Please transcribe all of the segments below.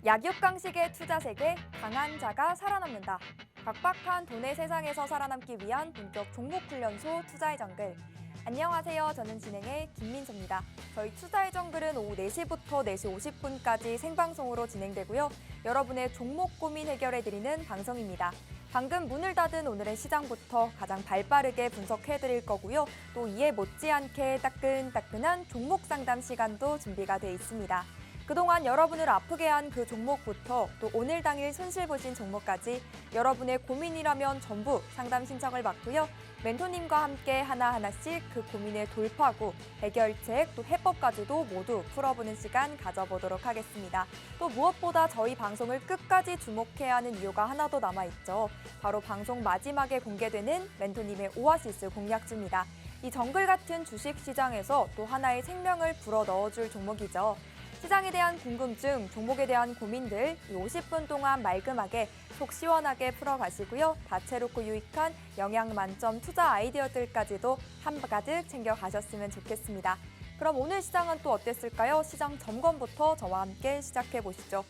약육강식의 투자 세계, 강한 자가 살아남는다. 각박한 돈의 세상에서 살아남기 위한 본격 종목훈련소 투자의 정글. 안녕하세요. 저는 진행의 김민서입니다. 저희 투자의 정글은 오후 4시부터 4시 50분까지 생방송으로 진행되고요. 여러분의 종목 고민 해결해드리는 방송입니다. 방금 문을 닫은 오늘의 시장부터 가장 발빠르게 분석해드릴 거고요. 또 이에 못지않게 따끈따끈한 종목 상담 시간도 준비가 돼 있습니다. 그동안 여러분을 아프게 한 그 종목부터 또 오늘 당일 손실 보신 종목까지 여러분의 고민이라면 전부 상담 신청을 받고요. 멘토님과 함께 하나하나씩 그 고민의 돌파구, 해결책, 또 해법까지도 모두 풀어보는 시간 가져보도록 하겠습니다. 또 무엇보다 저희 방송을 끝까지 주목해야 하는 이유가 하나 더 남아있죠. 바로 방송 마지막에 공개되는 멘토님의 오아시스 공략주입니다. 이 정글 같은 주식시장에서 또 하나의 생명을 불어 넣어줄 종목이죠. 시장에 대한 궁금증, 종목에 대한 고민들 이 50분 동안 말끔하게 속 시원하게 풀어가시고요. 다채롭고 유익한 영양 만점 투자 아이디어들까지도 한가득 챙겨가셨으면 좋겠습니다. 그럼 오늘 시장은 또 어땠을까요? 시장 점검부터 저와 함께 시작해 보시죠.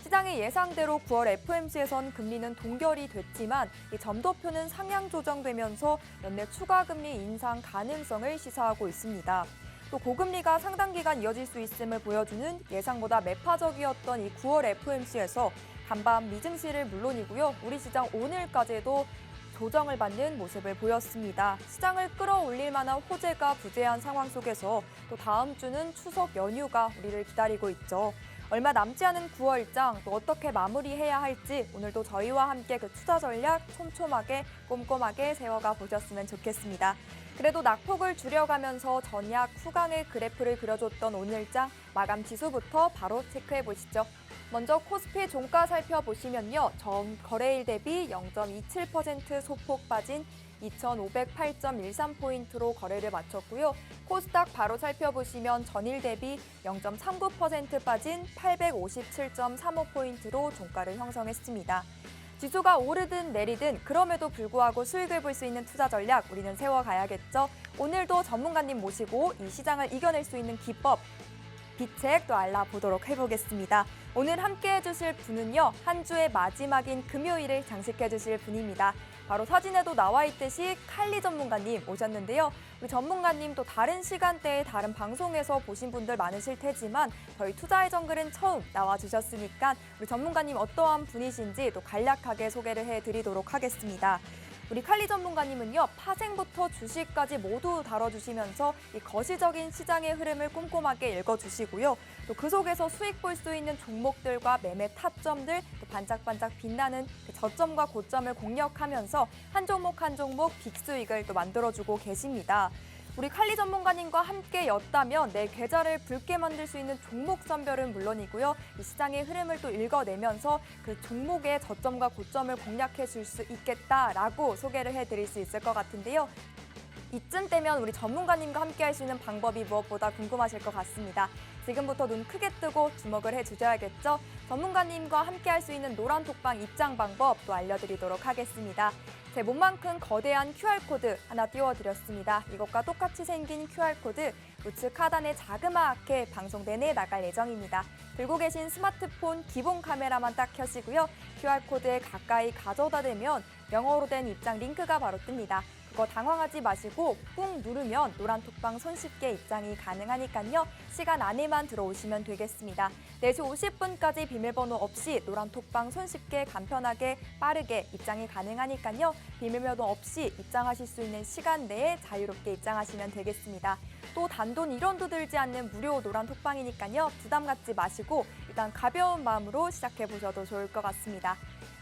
시장의 예상대로 9월 FOMC에선 금리는 동결이 됐지만 이 점도표는 상향 조정되면서 연내 추가 금리 인상 가능성을 시사하고 있습니다. 또 고금리가 상당 기간 이어질 수 있음을 보여주는 예상보다 매파적이었던 이 9월 FOMC에서 간밤 미증시를 물론이고요. 우리 시장 오늘까지도 조정을 받는 모습을 보였습니다. 시장을 끌어올릴 만한 호재가 부재한 상황 속에서 또 다음 주는 추석 연휴가 우리를 기다리고 있죠. 얼마 남지 않은 9월장 또 어떻게 마무리해야 할지 오늘도 저희와 함께 그 투자 전략 촘촘하게 꼼꼼하게 세워가 보셨으면 좋겠습니다. 그래도 낙폭을 줄여가면서 전약 후강의 그래프를 그려줬던 오늘장 마감 지수부터 바로 체크해 보시죠. 먼저 코스피 종가 살펴보시면요. 전 거래일 대비 0.27% 소폭 빠진 2,508.13포인트로 거래를 마쳤고요. 코스닥 바로 살펴보시면 전일 대비 0.39% 빠진 857.35포인트로 종가를 형성했습니다. 지수가 오르든 내리든 그럼에도 불구하고 수익을 볼 수 있는 투자 전략 우리는 세워가야겠죠. 오늘도 전문가님 모시고 이 시장을 이겨낼 수 있는 기법, 비책 또 알아보도록 해보겠습니다. 오늘 함께 해주실 분은요. 한 주의 마지막인 금요일을 장식해 주실 분입니다. 바로 사진에도 나와 있듯이 칼리 전문가님 오셨는데요. 우리 전문가님 또 다른 시간대에 다른 방송에서 보신 분들 많으실 테지만 저희 투자의 정글은 처음 나와주셨으니까 우리 전문가님 어떠한 분이신지 또 간략하게 소개를 해드리도록 하겠습니다. 우리 칼리 전문가님은요, 파생부터 주식까지 모두 다뤄주시면서 이 거시적인 시장의 흐름을 꼼꼼하게 읽어주시고요. 또 그 속에서 수익 볼 수 있는 종목들과 매매 타점들, 또 반짝반짝 빛나는 그 저점과 고점을 공략하면서 한 종목 한 종목 빅수익을 또 만들어주고 계십니다. 우리 칼리 전문가님과 함께였다면 내 계좌를 붉게 만들 수 있는 종목 선별은 물론이고요. 이 시장의 흐름을 또 읽어내면서 그 종목의 저점과 고점을 공략해 줄 수 있겠다라고 소개를 해드릴 수 있을 것 같은데요. 이쯤 되면 우리 전문가님과 함께 할 수 있는 방법이 무엇보다 궁금하실 것 같습니다. 지금부터 눈 크게 뜨고 주목을 해주셔야겠죠? 전문가님과 함께 할 수 있는 노란 톡방 입장 방법 또 알려드리도록 하겠습니다. 제 몸만큼 거대한 QR코드 하나 띄워드렸습니다. 이것과 똑같이 생긴 QR코드 우측 하단에 자그마하게 방송 내내 나갈 예정입니다. 들고 계신 스마트폰 기본 카메라만 딱 켜시고요. QR코드에 가까이 가져다 대면 영어로 된 입장 링크가 바로 뜹니다. 그거 당황하지 마시고 꾹 누르면 노란 톡방 손쉽게 입장이 가능하니까요. 시간 안에만 들어오시면 되겠습니다. 4시 50분까지 비밀번호 없이 노란 톡방 손쉽게 간편하게 빠르게 입장이 가능하니까요. 비밀번호 없이 입장하실 수 있는 시간 내에 자유롭게 입장하시면 되겠습니다. 또 단돈 1원도 들지 않는 무료 노란 톡방이니까요. 부담 갖지 마시고 일단 가벼운 마음으로 시작해 보셔도 좋을 것 같습니다.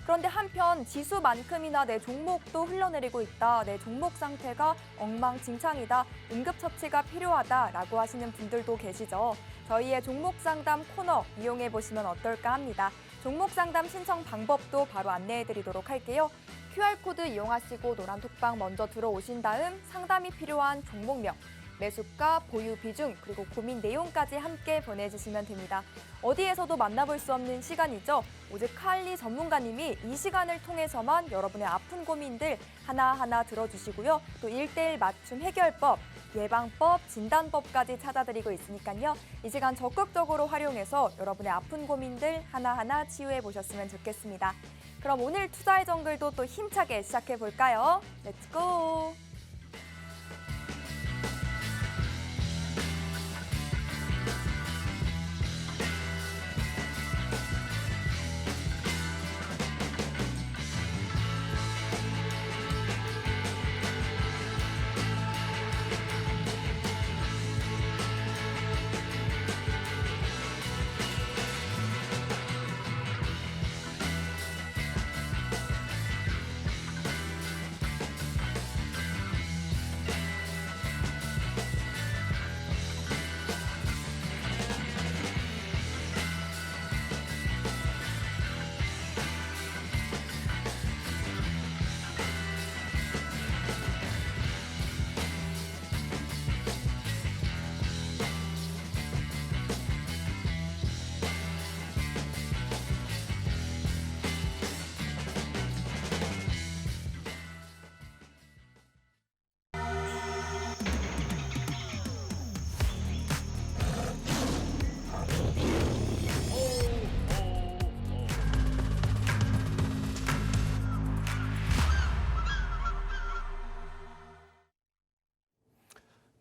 그런데 한편 지수만큼이나 내 종목도 흘러내리고 있다. 내 종목 상태가 엉망진창이다. 응급처치가 필요하다라고 하시는 분들도 계시죠. 저희의 종목 상담 코너 이용해 보시면 어떨까 합니다. 종목 상담 신청 방법도 바로 안내해 드리도록 할게요. QR코드 이용하시고 노란 톡방 먼저 들어오신 다음 상담이 필요한 종목명, 매수가, 보유 비중, 그리고 고민 내용까지 함께 보내주시면 됩니다. 어디에서도 만나볼 수 없는 시간이죠. 오직 칼리 전문가님이 이 시간을 통해서만 여러분의 아픈 고민들 하나하나 들어주시고요. 또 1:1 맞춤 해결법, 예방법, 진단법까지 찾아드리고 있으니까요. 이 시간 적극적으로 활용해서 여러분의 아픈 고민들 하나하나 치유해 보셨으면 좋겠습니다. 그럼 오늘 투자의 정글도 또 힘차게 시작해 볼까요? 렛츠고!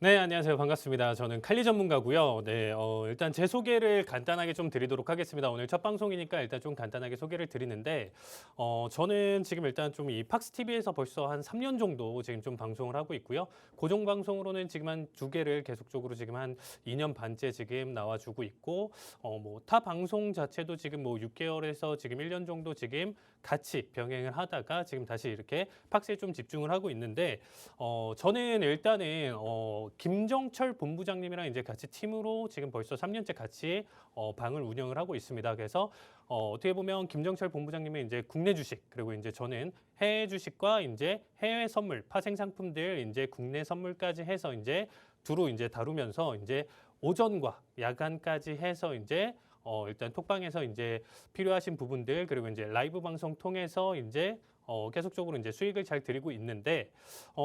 네, 안녕하세요. 반갑습니다. 저는 칼리 전문가고요. 네, 일단 제 소개를 간단하게 좀 드리도록 하겠습니다. 오늘 첫 방송이니까 일단 좀 간단하게 소개를 드리는데, 저는 지금 일단 좀 이 팍스TV에서 벌써 한 3년 정도 지금 좀 방송을 하고 있고요. 고정 방송으로는 지금 한 2개를 계속적으로 지금 한 2년 반째 지금 나와주고 있고, 뭐 타 방송 자체도 지금 뭐 6개월에서 지금 1년 정도 지금 같이 병행을 하다가 지금 다시 이렇게 팍스에 좀 집중을 하고 있는데, 저는 일단은 김정철 본부장님이랑 이제 같이 팀으로 지금 벌써 3년째 같이 방을 운영을 하고 있습니다. 그래서 어떻게 보면 김정철 본부장님은 이제 국내 주식, 그리고 이제 저는 해외 주식과 이제 해외 선물, 파생 상품들 이제 국내 선물까지 해서 이제 두루 이제 다루면서 이제 오전과 야간까지 해서 이제 일단 톡방에서 이제 필요하신 부분들, 그리고 이제 라이브 방송 통해서 이제 계속적으로 이제 수익을 잘 드리고 있는데,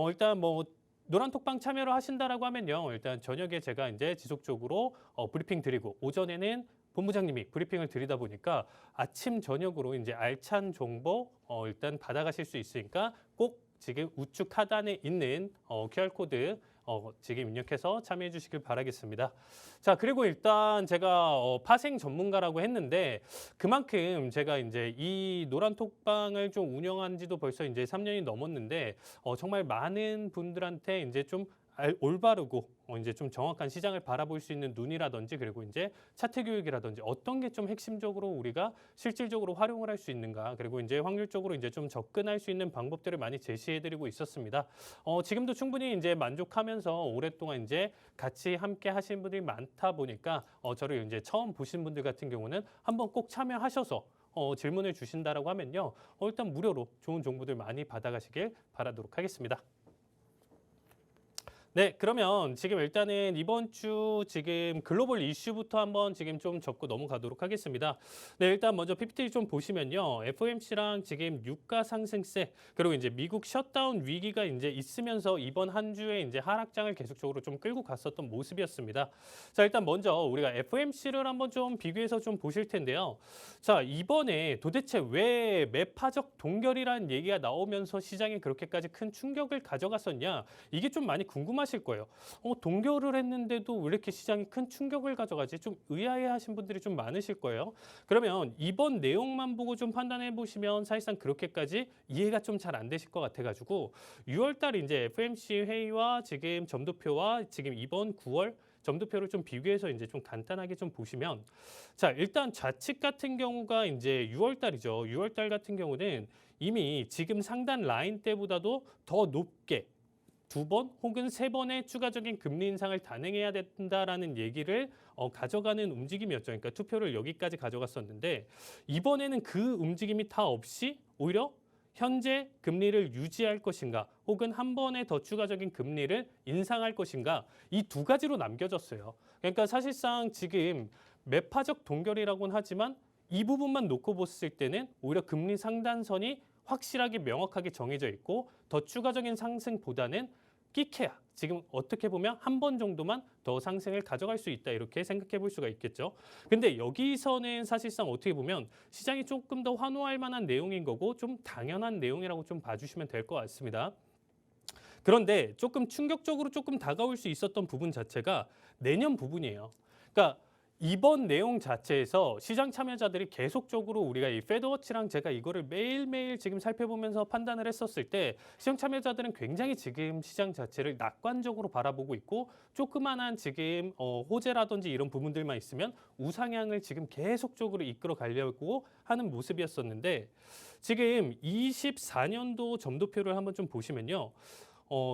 일단 뭐 노란 톡방 참여를 하신다라고 하면요, 일단 저녁에 제가 이제 지속적으로 브리핑 드리고, 오전에는 본부장님이 브리핑을 드리다 보니까 아침 저녁으로 이제 알찬 정보 일단 받아가실 수 있으니까 꼭 지금 우측 하단에 있는 QR코드 지금 입력해서 참여해 주시길 바라겠습니다. 자, 그리고 일단 제가 파생 전문가라고 했는데, 그만큼 제가 이제 이 노란톡방을 좀 운영한 지도 벌써 이제 3년이 넘었는데, 정말 많은 분들한테 이제 좀 올바르고 이제 좀 정확한 시장을 바라볼 수 있는 눈이라든지, 그리고 이제 차트 교육이라든지 어떤 게 좀 핵심적으로 우리가 실질적으로 활용을 할 수 있는가, 그리고 이제 확률적으로 이제 좀 접근할 수 있는 방법들을 많이 제시해드리고 있었습니다. 지금도 충분히 이제 만족하면서 오랫동안 이제 같이 함께 하신 분들이 많다 보니까 저를 이제 처음 보신 분들 같은 경우는 한번 꼭 참여하셔서 질문을 주신다라고 하면요, 일단 무료로 좋은 정보들 많이 받아가시길 바라도록 하겠습니다. 네, 그러면 지금 일단은 이번 주 지금 글로벌 이슈부터 한번 지금 좀 접고 넘어가도록 하겠습니다. 네, 일단 먼저 PPT 좀 보시면요, FOMC랑 지금 유가 상승세, 그리고 이제 미국 셧다운 위기가 이제 있으면서 이번 한 주에 이제 하락장을 계속적으로 좀 끌고 갔었던 모습이었습니다. 자, 일단 먼저 우리가 FOMC를 한번 좀 비교해서 좀 보실 텐데요. 자, 이번에 도대체 왜 매파적 동결이라는 얘기가 나오면서 시장에 그렇게까지 큰 충격을 가져갔었냐? 이게 좀 많이 궁금하실 거예요. 동결을 했는데도 왜 이렇게 시장이 큰 충격을 가져가지? 좀 의아해하신 분들이 좀 많으실 거예요. 그러면 이번 내용만 보고 좀 판단해 보시면 사실상 그렇게까지 이해가 좀 잘 안 되실 것 같아가지고, 6월달 이제 FOMC 회의와 지금 점도표와 지금 이번 9월 점도표를 좀 비교해서 이제 좀 간단하게 좀 보시면, 자, 일단 좌측 같은 경우가 이제 6월달이죠. 6월달 같은 경우는 이미 지금 상단 라인 때보다도 더 높게 2번 혹은 3번의 추가적인 금리 인상을 단행해야 된다라는 얘기를 가져가는 움직임이었죠. 그러니까 투표를 여기까지 가져갔었는데, 이번에는 그 움직임이 다 없이 오히려 현재 금리를 유지할 것인가, 혹은 한 번에 더 추가적인 금리를 인상할 것인가, 이 두 가지로 남겨졌어요. 그러니까 사실상 지금 매파적 동결이라고는 하지만 이 부분만 놓고 봤을 때는 오히려 금리 상단선이 확실하게 명확하게 정해져 있고, 더 추가적인 상승보다는 끼케야, 지금 어떻게 보면 한 번 정도만 더 상승을 가져갈 수 있다 이렇게 생각해 볼 수가 있겠죠. 근데 여기서는 사실상 어떻게 보면 시장이 조금 더 환호할 만한 내용인 거고 좀 당연한 내용이라고 좀 봐주시면 될 것 같습니다. 그런데 조금 충격적으로 조금 다가올 수 있었던 부분 자체가 내년 부분이에요. 그러니까 이번 내용 자체에서 시장 참여자들이 계속적으로 우리가 이 패드워치랑 제가 이거를 매일매일 지금 살펴보면서 판단을 했었을 때 시장 참여자들은 굉장히 지금 시장 자체를 낙관적으로 바라보고 있고 조그만한 지금 호재라든지 이런 부분들만 있으면 우상향을 지금 계속적으로 이끌어 가려고 하는 모습이었었는데 지금 24년도 점도표를 한번 좀 보시면요.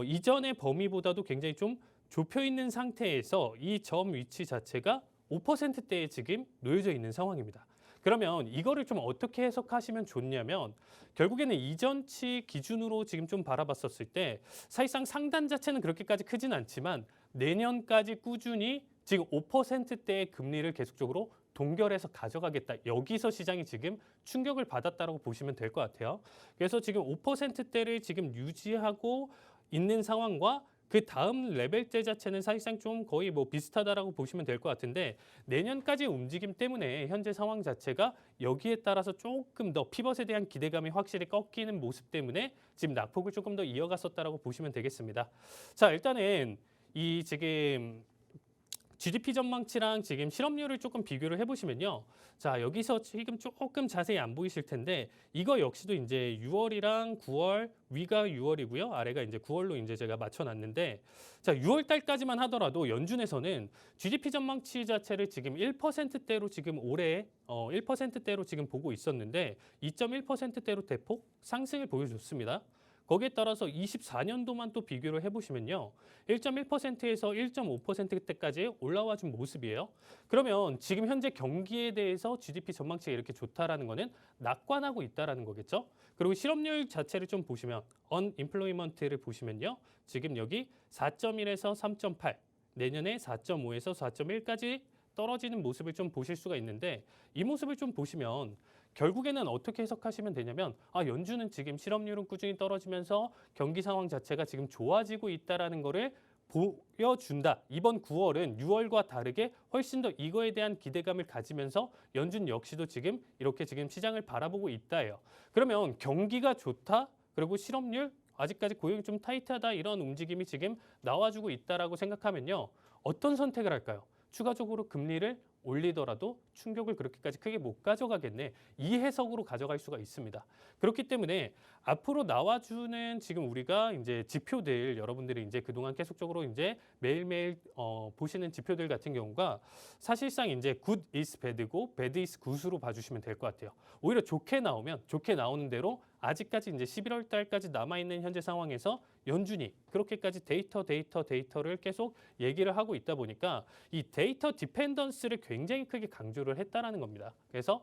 이전의 범위보다도 굉장히 좀 좁혀 있는 상태에서 이 점 위치 자체가 5%대에 지금 놓여져 있는 상황입니다. 그러면 이거를 좀 어떻게 해석하시면 좋냐면 결국에는 이전치 기준으로 지금 좀 바라봤었을 때 사실상 상단 자체는 그렇게까지 크진 않지만 내년까지 꾸준히 지금 5%대의 금리를 계속적으로 동결해서 가져가겠다. 여기서 시장이 지금 충격을 받았다라고 보시면 될 것 같아요. 그래서 지금 5%대를 지금 유지하고 있는 상황과 그 다음 레벨대 자체는 사실상 좀 거의 뭐 비슷하다라고 보시면 될 것 같은데 내년까지 움직임 때문에 현재 상황 자체가 여기에 따라서 조금 더 피벗에 대한 기대감이 확실히 꺾이는 모습 때문에 지금 낙폭을 조금 더 이어갔었다라고 보시면 되겠습니다. 자, 일단은 이 지금 GDP 전망치랑 지금 실업률을 조금 비교를 해보시면요. 자, 여기서 지금 조금 자세히 안 보이실 텐데 이거 역시도 이제 6월이랑 9월, 위가 6월이고요. 아래가 이제 9월로 이제 제가 맞춰놨는데 자, 6월 달까지만 하더라도 연준에서는 GDP 전망치 자체를 지금 1%대로 지금 올해 1%대로 지금 보고 있었는데 2.1%대로 대폭 상승을 보여줬습니다. 거기에 따라서 24년도만 또 비교를 해보시면요. 1.1%에서 1.5%대까지 올라와 준 모습이에요. 그러면 지금 현재 경기에 대해서 GDP 전망치가 이렇게 좋다라는 거는 낙관하고 있다라는 거겠죠. 그리고 실업률 자체를 좀 보시면 unemployment를 보시면요. 지금 여기 4.1에서 3.8, 내년에 4.5에서 4.1까지 떨어지는 모습을 좀 보실 수가 있는데 이 모습을 좀 보시면 결국에는 어떻게 해석하시면 되냐면 연준은 지금 실업률은 꾸준히 떨어지면서 경기 상황 자체가 지금 좋아지고 있다라는 거를 보여준다. 이번 9월은 6월과 다르게 훨씬 더 이거에 대한 기대감을 가지면서 연준 역시도 지금 이렇게 지금 시장을 바라보고 있다예요. 그러면 경기가 좋다. 그리고 실업률 아직까지 고용이 좀 타이트하다 이런 움직임이 지금 나와주고 있다라고 생각하면요. 어떤 선택을 할까요? 추가적으로 금리를 올리더라도 충격을 그렇게까지 크게 못 가져가겠네. 이 해석으로 가져갈 수가 있습니다. 그렇기 때문에 앞으로 나와주는 지금 우리가 이제 지표들 여러분들이 이제 그동안 계속적으로 이제 매일매일 보시는 지표들 같은 경우가 사실상 이제 good is bad고 bad is good으로 봐주시면 될 것 같아요. 오히려 좋게 나오면 좋게 나오는 대로 아직까지 이제 11월 달까지 남아있는 현재 상황에서 연준이 그렇게까지 데이터를 계속 얘기를 하고 있다 보니까 이 데이터 디펜던스를 굉장히 크게 강조를 했다라는 겁니다. 그래서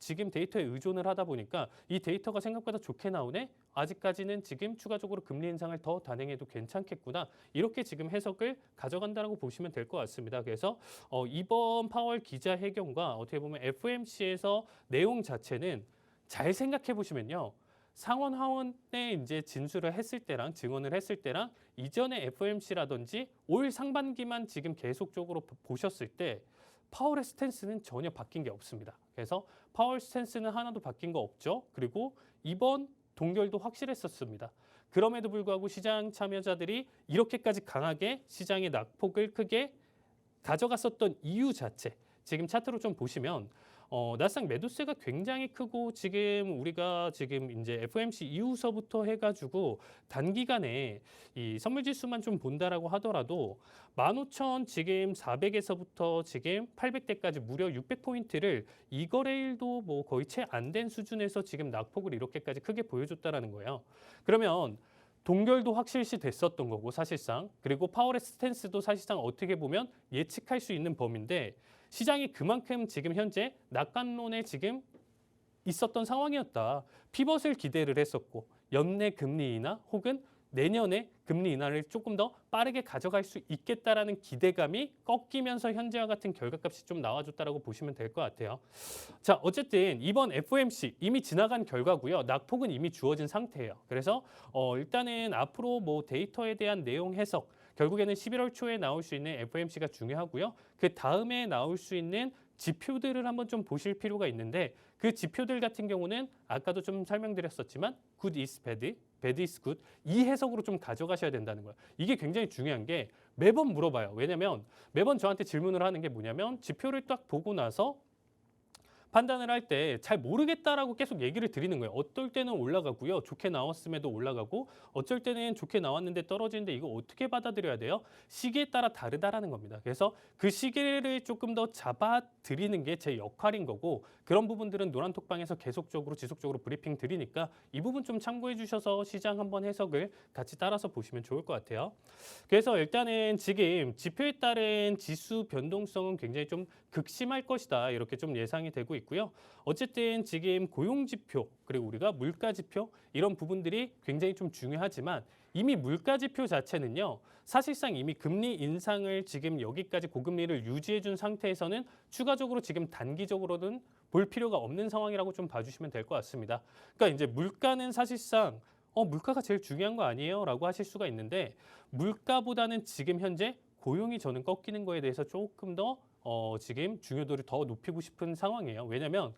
지금 데이터에 의존을 하다 보니까 이 데이터가 생각보다 좋게 나오네. 아직까지는 지금 추가적으로 금리 인상을 더 단행해도 괜찮겠구나. 이렇게 지금 해석을 가져간다라고 보시면 될 것 같습니다. 그래서 이번 파월 기자회견과 어떻게 보면 FOMC에서 내용 자체는 잘 생각해 보시면요. 상원 하원에 이제 진술을 했을 때랑 증언을 했을 때랑 이전에 FOMC라든지 올 상반기만 지금 계속적으로 보셨을 때 파월의 스탠스는 전혀 바뀐 게 없습니다. 그래서 파월 스탠스는 하나도 바뀐 거 없죠. 그리고 이번 동결도 확실했었습니다. 그럼에도 불구하고 시장 참여자들이 이렇게까지 강하게 시장의 낙폭을 크게 가져갔었던 이유 자체 지금 차트로 좀 보시면 나스닥 매도세가 굉장히 크고 지금 우리가 지금 이제 FOMC 이후서부터 해가지고 단기간에 이 선물지수만 좀 본다라고 하더라도 15,000 지금 400에서부터 지금 800대까지 무려 600포인트를 이거래일도 뭐 거의 채 안 된 수준에서 지금 낙폭을 이렇게까지 크게 보여줬다라는 거예요. 그러면 동결도 확실시 됐었던 거고 사실상 그리고 파월의 스탠스도 사실상 어떻게 보면 예측할 수 있는 범위인데 시장이 그만큼 지금 현재 낙관론에 지금 있었던 상황이었다. 피벗을 기대를 했었고 연내 금리 인하 혹은 내년에 금리 인하를 조금 더 빠르게 가져갈 수 있겠다라는 기대감이 꺾이면서 현재와 같은 결과값이 좀 나와줬다라고 보시면 될 것 같아요. 자, 어쨌든 이번 FOMC 이미 지나간 결과고요. 낙폭은 이미 주어진 상태예요. 그래서 일단은 앞으로 뭐 데이터에 대한 내용 해석, 결국에는 11월 초에 나올 수 있는 FOMC가 중요하고요. 그 다음에 나올 수 있는 지표들을 한번 좀 보실 필요가 있는데 그 지표들 같은 경우는 아까도 좀 설명드렸었지만 good is bad, bad is good 이 해석으로 좀 가져가셔야 된다는 거예요. 이게 굉장히 중요한 게 매번 물어봐요. 왜냐면 매번 저한테 질문을 하는 게 뭐냐면 지표를 딱 보고 나서 판단을 할 때 잘 모르겠다라고 계속 얘기를 드리는 거예요. 어떨 때는 올라가고요. 좋게 나왔음에도 올라가고 어쩔 때는 좋게 나왔는데 떨어지는데 이거 어떻게 받아들여야 돼요? 시기에 따라 다르다라는 겁니다. 그래서 그 시기를 조금 더 잡아드리는 게 제 역할인 거고 그런 부분들은 노란톡방에서 계속적으로 지속적으로 브리핑 드리니까 이 부분 좀 참고해 주셔서 시장 한번 해석을 같이 따라서 보시면 좋을 것 같아요. 그래서 일단은 지금 지표에 따른 지수 변동성은 굉장히 좀 극심할 것이다. 이렇게 좀 예상이 되고 있고요. 어쨌든 지금 고용 지표 그리고 우리가 물가 지표 이런 부분들이 굉장히 좀 중요하지만 이미 물가 지표 자체는요. 사실상 이미 금리 인상을 지금 여기까지 고금리를 유지해 준 상태에서는 추가적으로 지금 단기적으로는 볼 필요가 없는 상황이라고 좀 봐주시면 될 것 같습니다. 그러니까 이제 물가는 사실상 물가가 제일 중요한 거 아니에요? 라고 하실 수가 있는데 물가보다는 지금 현재 고용이 저는 꺾이는 거에 대해서 조금 더 지금 중요도를 더 높이고 싶은 상황이에요. 왜냐하면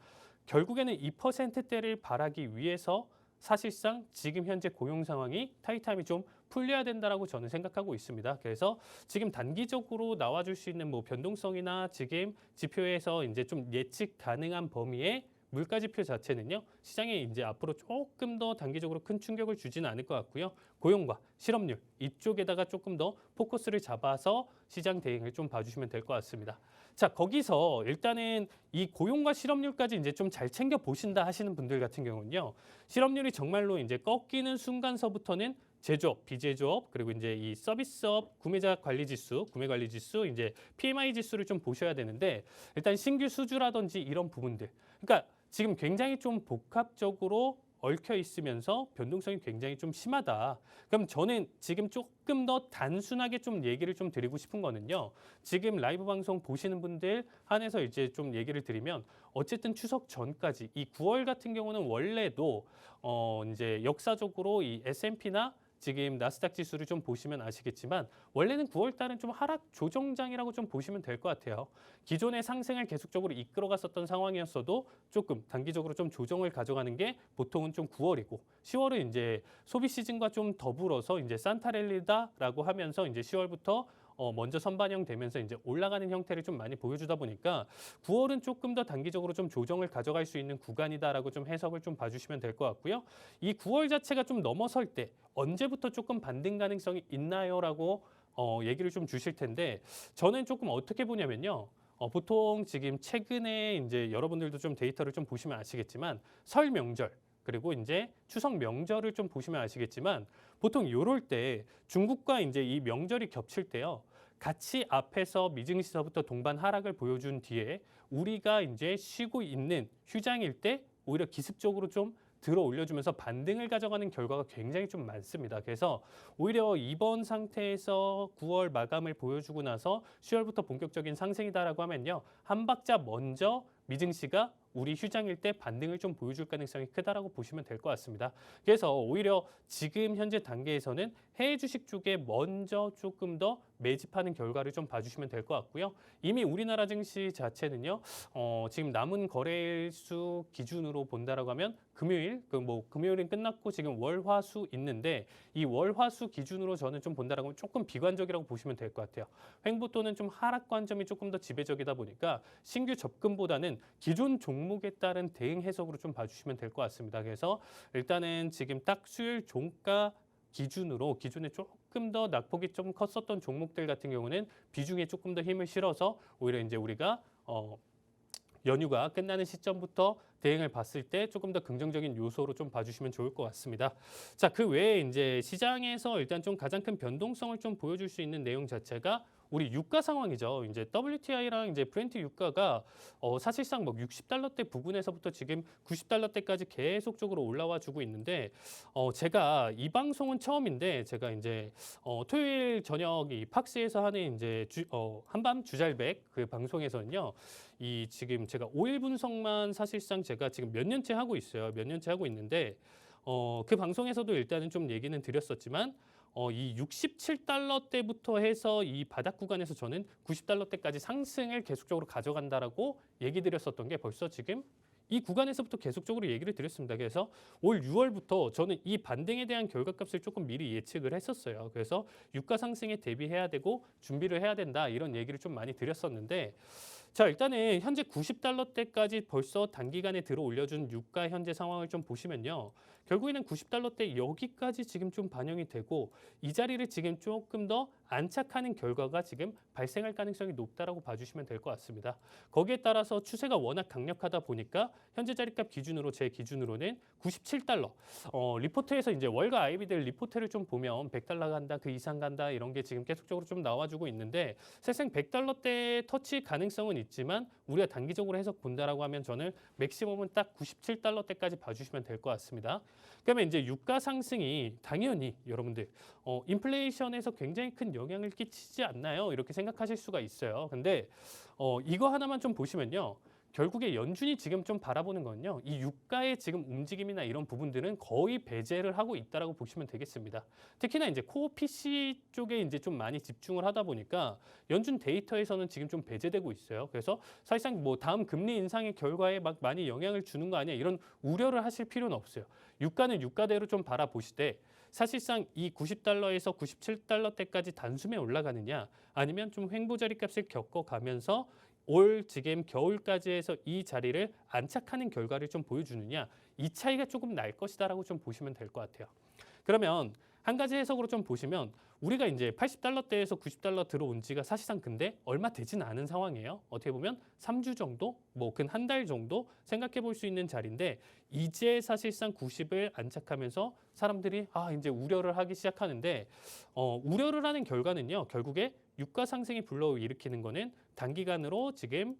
결국에는 2%대를 바라기 위해서 사실상 지금 현재 고용 상황이 타이트함이 좀 풀려야 된다라고 저는 생각하고 있습니다. 그래서 지금 단기적으로 나와줄 수 있는 뭐 변동성이나 지금 지표에서 이제 좀 예측 가능한 범위의 물가 지표 자체는요. 시장에 이제 앞으로 조금 더 단기적으로 큰 충격을 주지는 않을 것 같고요. 고용과 실업률 이쪽에다가 조금 더 포커스를 잡아서 시장 대응을 좀 봐주시면 될 것 같습니다. 자, 거기서 일단은 이 고용과 실업률까지 이제 좀 잘 챙겨 보신다 하시는 분들 같은 경우는요. 실업률이 정말로 이제 꺾이는 순간서부터는 제조업, 비제조업, 그리고 이제 이 서비스업, 구매자 관리 지수, 구매 관리 지수, 이제 PMI 지수를 좀 보셔야 되는데 일단 신규 수주라든지 이런 부분들. 그러니까 지금 굉장히 좀 복합적으로 얽혀 있으면서 변동성이 굉장히 좀 심하다. 그럼 저는 지금 조금 더 단순하게 좀 얘기를 좀 드리고 싶은 거는요. 지금 라이브 방송 보시는 분들 한해서 이제 좀 얘기를 드리면 어쨌든 추석 전까지 이 9월 같은 경우는 원래도 이제 역사적으로 이 S&P나 지금 나스닥 지수를 좀 보시면 아시겠지만 원래는 9월 달은 좀 하락 조정장이라고 좀 보시면 될 것 같아요. 기존의 상승을 계속적으로 이끌어갔었던 상황이었어도 조금 단기적으로 좀 조정을 가져가는 게 보통은 좀 9월이고 10월은 이제 소비 시즌과 좀 더불어서 이제 산타랠리다라고 하면서 이제 10월부터 먼저 선반영되면서 이제 올라가는 형태를 좀 많이 보여주다 보니까 9월은 조금 더 단기적으로 좀 조정을 가져갈 수 있는 구간이다라고 좀 해석을 좀 봐주시면 될 것 같고요. 이 9월 자체가 좀 넘어설 때 언제부터 조금 반등 가능성이 있나요?라고 얘기를 좀 주실 텐데 저는 조금 어떻게 보냐면요. 보통 지금 최근에 이제 여러분들도 좀 데이터를 좀 보시면 아시겠지만 설 명절 그리고 이제 추석 명절을 좀 보시면 아시겠지만 보통 요럴 때 중국과 이제 이 명절이 겹칠 때요. 같이 앞에서 미증시서부터 동반 하락을 보여준 뒤에 우리가 이제 쉬고 있는 휴장일 때 오히려 기습적으로 좀 들어 올려주면서 반등을 가져가는 결과가 굉장히 좀 많습니다. 그래서 오히려 이번 상태에서 9월 마감을 보여주고 나서 10월부터 본격적인 상승이다라고 하면요. 한 박자 먼저 미증시가 우리 휴장일 때 반등을 좀 보여줄 가능성이 크다라고 보시면 될 것 같습니다. 그래서 오히려 지금 현재 단계에서는 해외 주식 쪽에 먼저 조금 더 매집하는 결과를 좀 봐주시면 될 것 같고요. 이미 우리나라 증시 자체는요. 지금 남은 거래일 수 기준으로 본다라고 하면 금요일, 금요일은 끝났고 지금 월, 화, 수 있는데 이 월, 화, 수 기준으로 저는 좀 본다라고 하면 조금 비관적이라고 보시면 될 것 같아요. 횡보 또는 좀 하락 관점이 조금 더 지배적이다 보니까 신규 접근보다는 기존 종목에 따른 대응 해석으로 좀 봐주시면 될 것 같습니다. 그래서 일단은 지금 딱 수요일 종가 기준으로 기존에 조금 더 낙폭이 좀 컸었던 종목들 같은 경우는 비중에 조금 더 힘을 실어서 오히려 이제 우리가 연휴가 끝나는 시점부터 대응을 봤을 때 조금 더 긍정적인 요소로 좀 봐주시면 좋을 것 같습니다. 자, 그 외에 이제 시장에서 일단 좀 가장 큰 변동성을 좀 보여줄 수 있는 내용 자체가 우리 유가 상황이죠. 이제 WTI랑 이제 브렌트 유가가 사실상 뭐 60달러대 부근에서부터 지금 90달러대까지 계속적으로 올라와 주고 있는데 제가 이 방송은 처음인데 제가 이제 토요일 저녁 이 팍스에서 하는 이제 한밤 주잘백 그 방송에서는요. 이 지금 제가 오일 분석만 사실상 제가 지금 몇 년째 하고 있어요. 몇 년째 하고 있는데 그 방송에서도 일단은 좀 얘기는 드렸었지만 이 67달러대부터 해서 이 바닥 구간에서 저는 90달러대까지 상승을 계속적으로 가져간다라고 얘기 드렸었던 게 벌써 지금 이 구간에서부터 계속적으로 얘기를 드렸습니다. 그래서 올 6월부터 저는 이 반등에 대한 결과값을 조금 미리 예측을 했었어요. 그래서 유가 상승에 대비해야 되고 준비를 해야 된다 이런 얘기를 좀 많이 드렸었는데 자 일단은 현재 90달러대까지 벌써 단기간에 들어 올려준 유가 현재 상황을 좀 보시면요. 결국에는 90달러대 여기까지 지금 좀 반영이 되고 이 자리를 지금 조금 더 안착하는 결과가 지금 발생할 가능성이 높다라고 봐주시면 될 것 같습니다. 거기에 따라서 추세가 워낙 강력하다 보니까 현재 자리값 기준으로 제 기준으로는 97달러. 리포트에서 이제 월가 아이비들 리포트를 좀 보면 100달러 간다, 그 이상 간다 이런 게 지금 계속적으로 좀 나와주고 있는데 사실상 100달러대 터치 가능성은 있지만 우리가 단기적으로 해석 본다라고 하면 저는 맥시멈은 딱 97달러대까지 봐주시면 될 것 같습니다. 그러면 이제 유가 상승이 당연히 여러분들 인플레이션에서 굉장히 큰 영향을 끼치지 않나요? 이렇게 생각하실 수가 있어요. 근데 이거 하나만 좀 보시면요. 결국에 연준이 지금 좀 바라보는 건요. 이 유가의 지금 움직임이나 이런 부분들은 거의 배제를 하고 있다라고 보시면 되겠습니다. 특히나 이제 코어 PC 쪽에 이제 좀 많이 집중을 하다 보니까 연준 데이터에서는 지금 좀 배제되고 있어요. 그래서 사실상 뭐 다음 금리 인상의 결과에 막 많이 영향을 주는 거 아니야 이런 우려를 하실 필요는 없어요. 유가는 유가대로 좀 바라보시되 사실상 이 90달러에서 97달러대까지 단숨에 올라가느냐 아니면 좀 횡보자리 값을 겪어가면서 올 지금 겨울까지 해서 이 자리를 안착하는 결과를 좀 보여주느냐 이 차이가 조금 날 것이다라고 좀 보시면 될 것 같아요. 그러면 한 가지 해석으로 좀 보시면 우리가 이제 80달러대에서 90달러 들어온 지가 사실상 근데 얼마 되지는 않은 상황이에요. 어떻게 보면 3주 정도, 뭐 근 한 달 정도 생각해 볼 수 있는 자리인데 이제 사실상 90을 안착하면서 사람들이 이제 우려를 하기 시작하는데 우려를 하는 결과는요. 결국에 유가 상승이 불러일으키는 거는 단기간으로 지금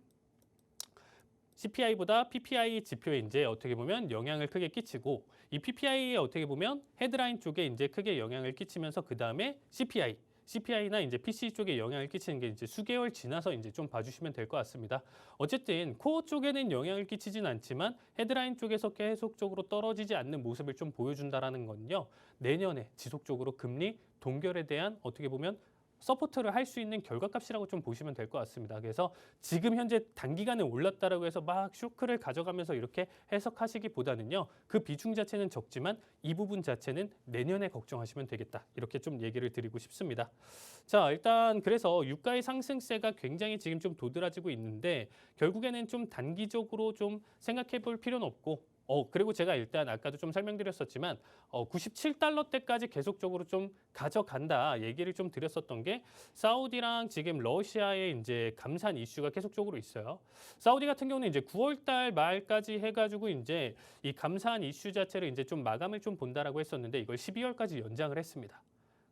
CPI보다 PPI 지표에 이제 어떻게 보면 영향을 크게 끼치고 이 PPI에 어떻게 보면 헤드라인 쪽에 이제 크게 영향을 끼치면서 그 다음에 CPI나 이제 PC 쪽에 영향을 끼치는 게 이제 수개월 지나서 이제 좀 봐주시면 될 것 같습니다. 어쨌든 코어 쪽에는 영향을 끼치진 않지만 헤드라인 쪽에서 계속적으로 떨어지지 않는 모습을 좀 보여준다라는 건요. 내년에 지속적으로 금리 동결에 대한 어떻게 보면 서포트를 할 수 있는 결과값이라고 좀 보시면 될 것 같습니다. 그래서 지금 현재 단기간에 올랐다라고 해서 막 쇼크를 가져가면서 이렇게 해석하시기보다는요. 그 비중 자체는 적지만 이 부분 자체는 내년에 걱정하시면 되겠다. 이렇게 좀 얘기를 드리고 싶습니다. 자, 일단 그래서 유가의 상승세가 굉장히 지금 좀 도드라지고 있는데 결국에는 좀 단기적으로 좀 생각해 볼 필요는 없고 그리고 제가 일단 아까도 좀 설명드렸었지만 97달러대까지 계속적으로 좀 가져간다 얘기를 좀 드렸었던 게 사우디랑 지금 러시아의 이제 감산 이슈가 계속적으로 있어요. 사우디 같은 경우는 이제 9월달 말까지 해가지고 이제 이 감산 이슈 자체를 이제 좀 마감을 좀 본다라고 했었는데 이걸 12월까지 연장을 했습니다.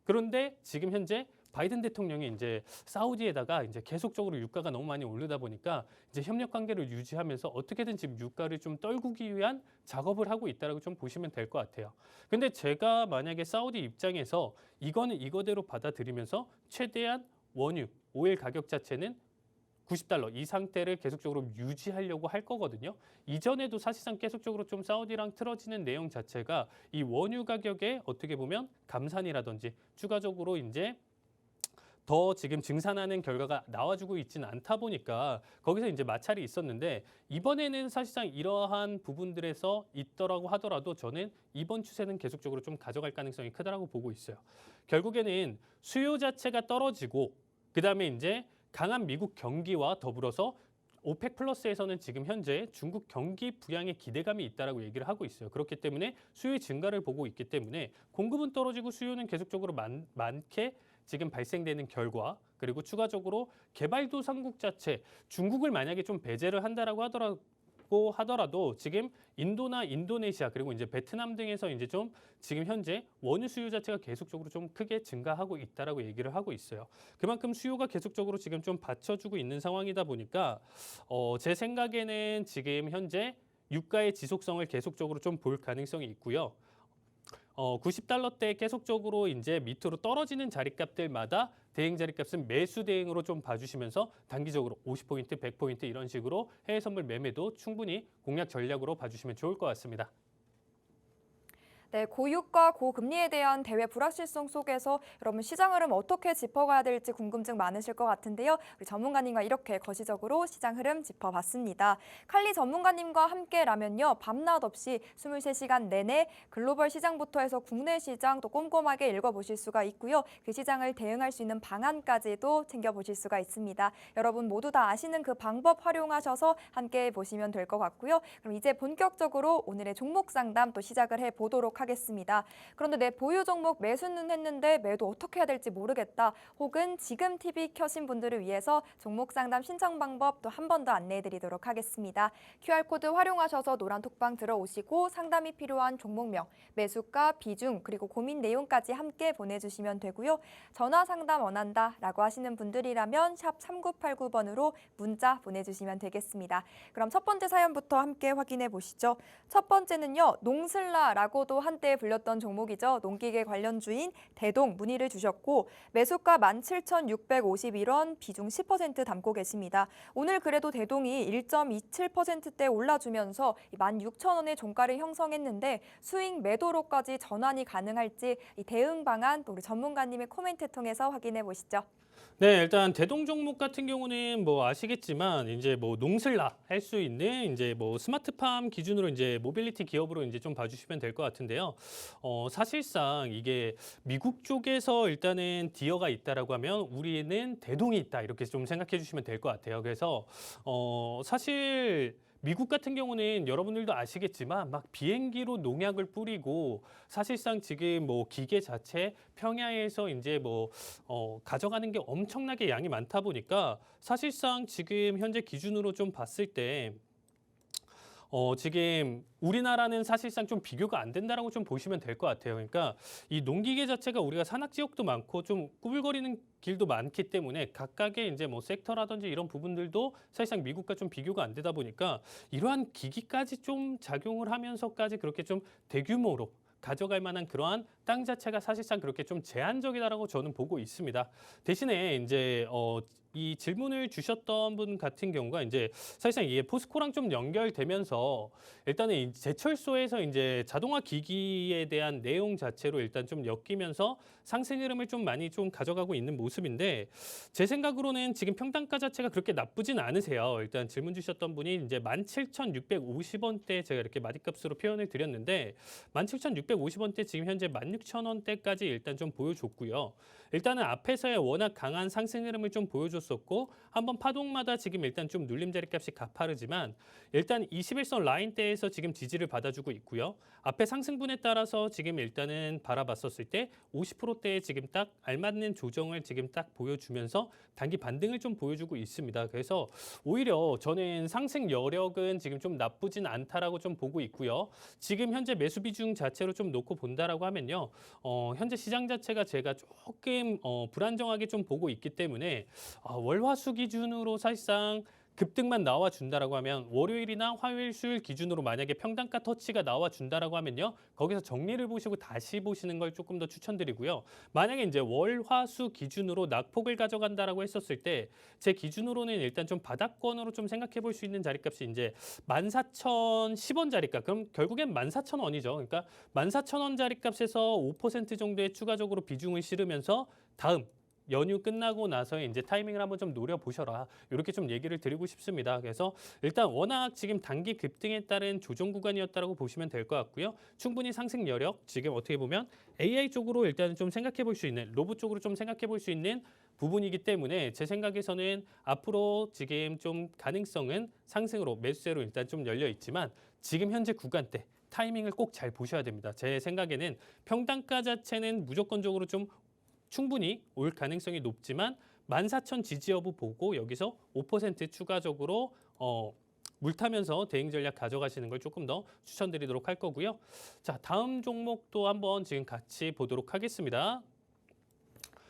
그런데 지금 현재 바이든 대통령이 이제 사우디에다가 이제 계속적으로 유가가 너무 많이 오르다 보니까 이제 협력 관계를 유지하면서 어떻게든 지금 유가를 좀 떨구기 위한 작업을 하고 있다라고 좀 보시면 될 것 같아요. 근데 제가 만약에 사우디 입장에서 이거는 이거대로 받아들이면서 최대한 원유, 오일 가격 자체는 90달러 이 상태를 계속적으로 유지하려고 할 거거든요. 이전에도 사실상 계속적으로 좀 사우디랑 틀어지는 내용 자체가 이 원유 가격에 어떻게 보면 감산이라든지 추가적으로 이제 더 지금 증산하는 결과가 나와주고 있지는 않다 보니까 거기서 이제 마찰이 있었는데 이번에는 사실상 이러한 부분들에서 있더라고 하더라도 저는 이번 추세는 계속적으로 좀 가져갈 가능성이 크다라고 보고 있어요. 결국에는 수요 자체가 떨어지고 그다음에 이제 강한 미국 경기와 더불어서 오펙 플러스에서는 지금 현재 중국 경기 부양에 기대감이 있다라고 얘기를 하고 있어요. 그렇기 때문에 수요의 증가를 보고 있기 때문에 공급은 떨어지고 수요는 계속적으로 많게 지금 발생되는 결과 그리고 추가적으로 개발도상국 자체 중국을 만약에 좀 배제를 한다라고 있고 하더라도 지금 인도나 인도네시아 그리고 이제 베트남 등에서 이제 좀 지금 현재 원유 수요 자체가 계속적으로 좀 크게 증가하고 있다라고 얘기를 하고 있어요. 그만큼 수요가 계속적으로 지금 좀 받쳐주고 있는 상황이다 보니까 제 생각에는 지금 현재 유가의 지속성을 계속적으로 좀 볼 가능성이 있고요. 90달러대 계속적으로 이제 밑으로 떨어지는 자리값들마다 대행 자리값은 매수 대행으로 좀 봐주시면서 단기적으로 50포인트, 100포인트 이런 식으로 해외 선물 매매도 충분히 공략 전략으로 봐주시면 좋을 것 같습니다. 네, 고유가 고금리에 대한 대외 불확실성 속에서 여러분 시장 흐름 어떻게 짚어가야 될지 궁금증 많으실 것 같은데요. 우리 전문가님과 이렇게 거시적으로 시장 흐름 짚어봤습니다. 칼리 전문가님과 함께라면요. 밤낮 없이 23시간 내내 글로벌 시장부터 해서 국내 시장 또 꼼꼼하게 읽어보실 수가 있고요. 그 시장을 대응할 수 있는 방안까지도 챙겨보실 수가 있습니다. 여러분 모두 다 아시는 그 방법 활용하셔서 함께 보시면 될 것 같고요. 그럼 이제 본격적으로 오늘의 종목 상담 또 시작을 해보도록 하겠습니다. 그런데 내 보유 종목 매수는 했는데 매도 어떻게 해야 될지 모르겠다. 혹은 지금 TV 켜신 분들을 위해서 종목 상담 신청 방법 또 한 번 더 안내해 드리도록 하겠습니다. QR코드 활용하셔서 노란 톡방 들어오시고 상담이 필요한 종목명, 매수가, 비중, 그리고 고민 내용까지 함께 보내주시면 되고요. 전화 상담 원한다라고 하시는 분들이라면 샵 3989번으로 문자 보내주시면 되겠습니다. 그럼 첫 번째 사연부터 함께 확인해 보시죠. 첫 번째는요. 농슬라라고도 한때 불렸던 종목이죠. 농기계 관련주인 대동 문의를 주셨고 매수가 17,651원, 비중 10% 담고 계십니다. 오늘 그래도 대동이 1.27%대 올라주면서 16,000원의 종가를 형성했는데 수익 매도로까지 전환이 가능할지 이 대응 방안 또 우리 전문가님의 코멘트 통해서 확인해 보시죠. 네, 일단 대동 종목 같은 경우는 뭐 아시겠지만 이제 뭐 농슬라 할 수 있는 이제 뭐 스마트팜 기준으로 이제 모빌리티 기업으로 이제 좀 봐주시면 될 것 같은데요. 사실상 이게 미국 쪽에서 일단은 디어가 있다라고 하면 우리는 대동이 있다 이렇게 좀 생각해 주시면 될 것 같아요. 그래서 사실 미국 같은 경우는 여러분들도 아시겠지만 막 비행기로 농약을 뿌리고 사실상 지금 뭐 기계 자체 평야에서 이제 뭐 가져가는 게 엄청나게 양이 많다 보니까 사실상 지금 현재 기준으로 좀 봤을 때 지금 우리나라는 사실상 좀 비교가 안 된다라고 좀 보시면 될 것 같아요. 그러니까 이 농기계 자체가 우리가 산악 지역도 많고 좀 꾸불거리는 길도 많기 때문에 각각의 이제 뭐 섹터라든지 이런 부분들도 사실상 미국과 좀 비교가 안 되다 보니까 이러한 기기까지 좀 작용을 하면서까지 그렇게 좀 대규모로 가져갈 만한 그러한 땅 자체가 사실상 그렇게 좀 제한적이다라고 저는 보고 있습니다. 대신에 이제 이 질문을 주셨던 분 같은 경우가 이제 사실상 이게 포스코랑 좀 연결되면서 일단은 이 제철소에서 이제 자동화 기기에 대한 내용 자체로 일단 좀 엮이면서 상승 흐름을 좀 많이 좀 가져가고 있는 모습인데 제 생각으로는 지금 평단가 자체가 그렇게 나쁘진 않으세요. 일단 질문 주셨던 분이 이제 17,650원대 제가 이렇게 마디값으로 표현을 드렸는데 17,650원대 지금 현재 16,000원대까지 일단 좀 보여줬고요. 일단은 앞에서의 워낙 강한 상승 흐름을 좀 보여줬었고 한번 파동마다 지금 일단 좀 눌림 자리값이 가파르지만 일단 21선 라인대에서 지금 지지를 받아주고 있고요. 앞에 상승분에 따라서 지금 일단은 바라봤었을 때 50%대에 지금 딱 알맞는 조정을 지금 딱 보여주면서 단기 반등을 좀 보여주고 있습니다. 그래서 오히려 저는 상승 여력은 지금 좀 나쁘진 않다라고 좀 보고 있고요. 지금 현재 매수 비중 자체로 좀 놓고 본다라고 하면요. 현재 시장 자체가 제가 조금 불안정하게 좀 보고 있기 때문에 월화수 기준으로 사실상 급등만 나와준다라고 하면 월요일이나 화요일, 수요일 기준으로 만약에 평단가 터치가 나와준다라고 하면요. 거기서 정리를 보시고 다시 보시는 걸 조금 더 추천드리고요. 만약에 이제 월, 화, 수 기준으로 낙폭을 가져간다라고 했었을 때 제 기준으로는 일단 좀 바닥권으로 좀 생각해 볼 수 있는 자리값이 이제 14,010원 자리값. 그럼 결국엔 14,000원이죠. 그러니까 14,000원 자리값에서 5% 정도의 추가적으로 비중을 실으면서 다음 연휴 끝나고 나서 이제 타이밍을 한번 좀 노려보셔라. 이렇게 좀 얘기를 드리고 싶습니다. 그래서 일단 워낙 지금 단기 급등에 따른 조정 구간이었다라고 보시면 될 것 같고요. 충분히 상승 여력, 지금 어떻게 보면 AI 쪽으로 일단 좀 생각해 볼 수 있는, 로봇 쪽으로 좀 생각해 볼 수 있는 부분이기 때문에 제 생각에서는 앞으로 지금 좀 가능성은 상승으로 매수세로 일단 좀 열려 있지만 지금 현재 구간대 타이밍을 꼭 잘 보셔야 됩니다. 제 생각에는 평단가 자체는 무조건적으로 좀 충분히 올 가능성이 높지만 14,000 지지 여부 보고 여기서 5% 추가적으로 물타면서 대응 전략 가져가시는 걸 조금 더 추천드리도록 할 거고요. 자, 다음 종목도 한번 지금 같이 보도록 하겠습니다.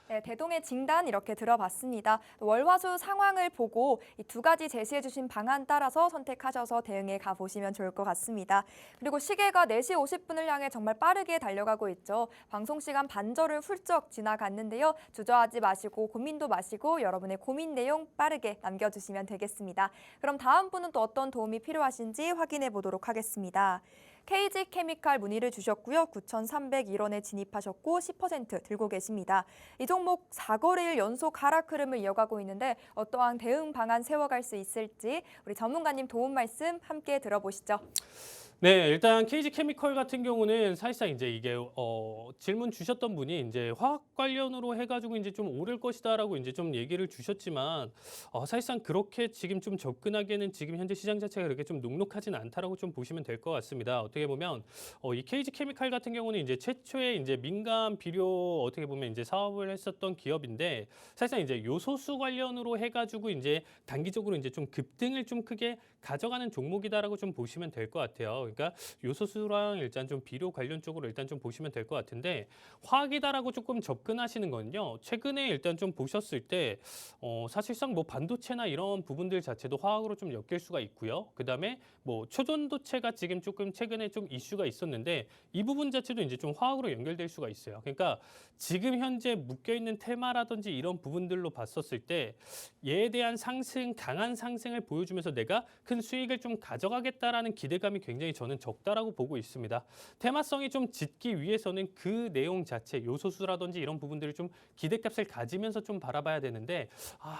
네, 대동의 진단 이렇게 들어봤습니다. 월화수 상황을 보고 이 두 가지 제시해 주신 방안 따라서 선택하셔서 대응해 가보시면 좋을 것 같습니다. 그리고 시계가 4시 50분을 향해 정말 빠르게 달려가고 있죠. 방송 시간 반절을 훌쩍 지나갔는데요. 주저하지 마시고 고민도 마시고 여러분의 고민 내용 빠르게 남겨주시면 되겠습니다. 그럼 다음 분은 또 어떤 도움이 필요하신지 확인해 보도록 하겠습니다. KG케미칼 문의를 주셨고요. 9,301원에 진입하셨고 10% 들고 계십니다. 이 종목 4거래일 연속 하락 흐름을 이어가고 있는데 어떠한 대응 방안 세워갈 수 있을지 우리 전문가님 도움 말씀 함께 들어보시죠. 네, 일단 KG케미컬 같은 경우는 사실상 이제 이게 질문 주셨던 분이 이제 화학 관련으로 해가지고 이제 좀 오를 것이다라고 이제 좀 얘기를 주셨지만 사실상 그렇게 지금 좀 접근하기에는 지금 현재 시장 자체가 그렇게 좀 녹록하진 않다라고 좀 보시면 될 것 같습니다. 어떻게 보면 이 KG케미칼 같은 경우는 이제 최초에 이제 민간 비료 어떻게 보면 이제 사업을 했었던 기업인데 사실상 이제 요소수 관련으로 해가지고 이제 단기적으로 이제 좀 급등을 좀 크게 가져가는 종목이다라고 좀 보시면 될 것 같아요. 그러니까 요소수랑 일단 좀 비료 관련 쪽으로 일단 좀 보시면 될 것 같은데 화학이다라고 조금 접근하시는 건요. 최근에 일단 좀 보셨을 때 사실상 뭐 반도체나 이런 부분들 자체도 화학으로 좀 엮일 수가 있고요. 그다음에 뭐 초전도체가 지금 조금 최근에 좀 이슈가 있었는데 이 부분 자체도 이제 좀 화학으로 연결될 수가 있어요. 그러니까 지금 현재 묶여 있는 테마라든지 이런 부분들로 봤었을 때 얘에 대한 상승, 강한 상승을 보여주면서 내가 큰 수익을 좀 가져가겠다라는 기대감이 굉장히 저는 적다라고 보고 있습니다. 테마성이 좀 짙기 위해서는 그 내용 자체, 요소수라든지 이런 부분들을 좀 기대값을 가지면서 좀 바라봐야 되는데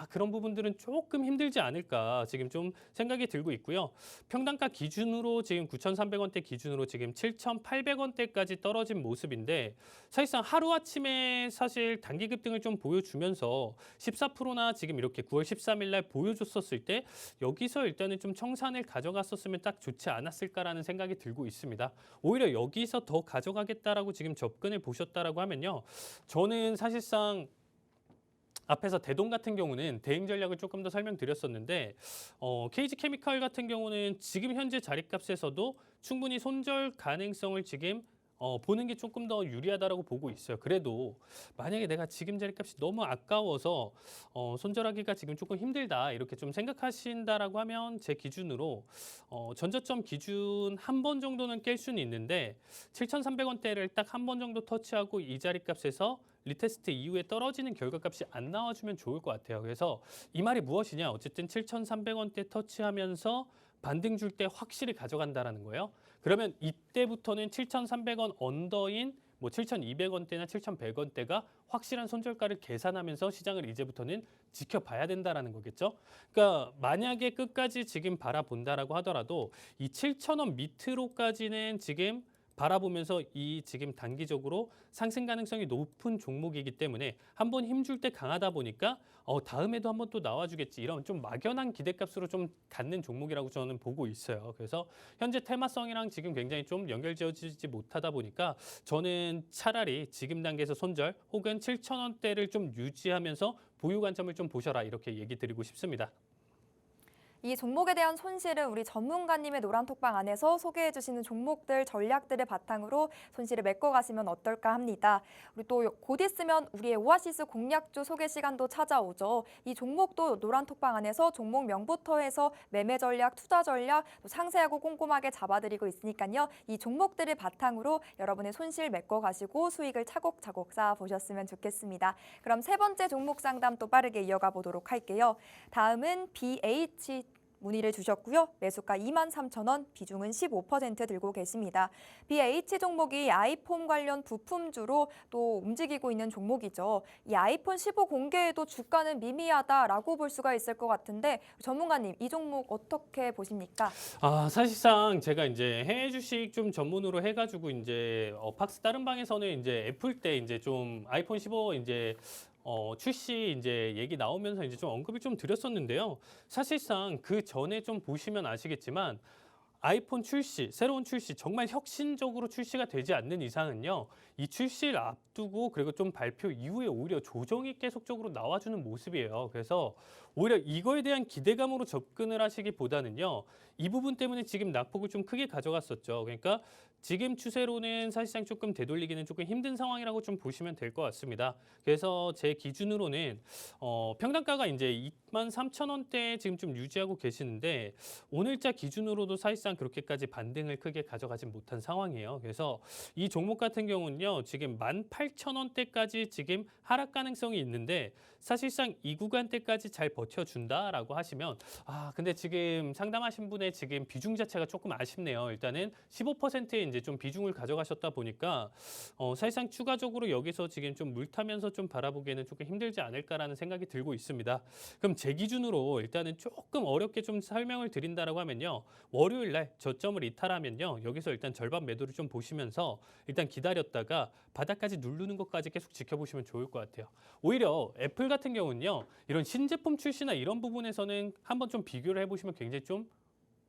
그런 부분들은 조금 힘들지 않을까 지금 좀 생각이 들고 있고요. 평단가 기준으로 지금 9,300원대 기준으로 지금 7,800원대까지 떨어진 모습인데 사실상 하루아침에 사실 단기 급등을 좀 보여주면서 14%나 지금 이렇게 9월 13일 날 보여줬었을 때 여기서 일단은 좀 청산을 가져갔었으면 딱 좋지 않았을까라는 생각이 들고 있습니다. 오히려 여기서 더 가져가겠다라고 지금 접근을 보셨다라고 하면요. 저는 사실상 앞에서 대동 같은 경우는 대응 전략을 조금 더 설명드렸었는데 KG케미칼 같은 경우는 지금 현재 자리값에서도 충분히 손절 가능성을 지금 보는 게 조금 더 유리하다라고 보고 있어요. 그래도 만약에 내가 지금 자리값이 너무 아까워서 손절하기가 지금 조금 힘들다 이렇게 좀 생각하신다라고 하면 제 기준으로 전저점 기준 한 번 정도는 깰 수는 있는데 7,300원대를 딱 한 번 정도 터치하고 이 자리값에서 리테스트 이후에 떨어지는 결과값이 안 나와주면 좋을 것 같아요. 그래서 이 말이 무엇이냐? 어쨌든 7,300원대 터치하면서 반등 줄 때 확실히 가져간다라는 거예요. 그러면 이때부터는 7,300원 언더인 뭐 7,200원대나 7,100원대가 확실한 손절가를 계산하면서 시장을 이제부터는 지켜봐야 된다라는 거겠죠. 그러니까 만약에 끝까지 지금 바라본다라고 하더라도 이 7,000원 밑으로까지는 지금 바라보면서 이 지금 단기적으로 상승 가능성이 높은 종목이기 때문에 한번 힘줄 때 강하다 보니까 다음에도 한번 또 나와주겠지 이런 좀 막연한 기대값으로 좀 갖는 종목이라고 저는 보고 있어요. 그래서 현재 테마성이랑 지금 굉장히 좀 연결지어지지 못하다 보니까 저는 차라리 지금 단계에서 손절 혹은 7,000원대를 좀 유지하면서 보유 관점을 좀 보셔라 이렇게 얘기 드리고 싶습니다. 이 종목에 대한 손실은 우리 전문가님의 노란톡방 안에서 소개해 주시는 종목들, 전략들을 바탕으로 손실을 메꿔가시면 어떨까 합니다. 우리 또 곧 있으면 우리의 오아시스 공략주 소개 시간도 찾아오죠. 이 종목도 노란톡방 안에서 종목 명부터 해서 매매 전략, 투자 전략 또 상세하고 꼼꼼하게 잡아드리고 있으니까요. 이 종목들을 바탕으로 여러분의 손실 메꿔가시고 수익을 차곡차곡 쌓아보셨으면 좋겠습니다. 그럼 세 번째 종목 상담 또 빠르게 이어가 보도록 할게요. 다음은 BH 문의를 주셨고요. 매수가 23,000원, 비중은 15% 들고 계십니다. BH 종목이 아이폰 관련 부품주로 또 움직이고 있는 종목이죠. 이 아이폰 15 공개에도 주가는 미미하다라고 볼 수가 있을 것 같은데 전문가님, 이 종목 어떻게 보십니까? 사실상 제가 이제 해외 주식 좀 전문으로 해가지고 이제 팍스 다른 방에서는 이제 애플 때 이제 좀 아이폰 15 이제 출시 이제 얘기 나오면서 이제 좀 언급을 좀 드렸었는데요. 사실상 그 전에 좀 보시면 아시겠지만 아이폰 출시, 새로운 출시, 정말 혁신적으로 출시가 되지 않는 이상은요, 이 출시를 앞두고 그리고 좀 발표 이후에 오히려 조정이 계속적으로 나와주는 모습이에요. 그래서 오히려 이거에 대한 기대감으로 접근을 하시기보다는요, 이 부분 때문에 지금 낙폭을 좀 크게 가져갔었죠. 그러니까 지금 추세로는 사실상 조금 되돌리기는 조금 힘든 상황이라고 좀 보시면 될 것 같습니다. 그래서 제 기준으로는 평단가가 이제 23,000원대에 지금 좀 유지하고 계시는데 오늘자 기준으로도 사실상 그렇게까지 반등을 크게 가져가진 못한 상황이에요. 그래서 이 종목 같은 경우는요, 지금 18,000원대까지 지금 하락 가능성이 있는데 사실상 이 구간대까지 잘 버텨준다라고 하시면 근데 지금 상담하신 분의 지금 비중 자체가 조금 아쉽네요. 일단은 15%의 이제 좀 비중을 가져가셨다 보니까 사실상 추가적으로 여기서 지금 좀 물타면서 좀 바라보기에는 조금 힘들지 않을까라는 생각이 들고 있습니다. 그럼 제 기준으로 일단은 조금 어렵게 좀 설명을 드린다라고 하면요. 월요일 날 저점을 이탈하면요. 여기서 일단 절반 매도를 좀 보시면서 일단 기다렸다가 바닥까지 누르는 것까지 계속 지켜보시면 좋을 것 같아요. 오히려 애플 같은 경우는요. 이런 신제품 출시나 이런 부분에서는 한번 좀 비교를 해보시면 굉장히 좀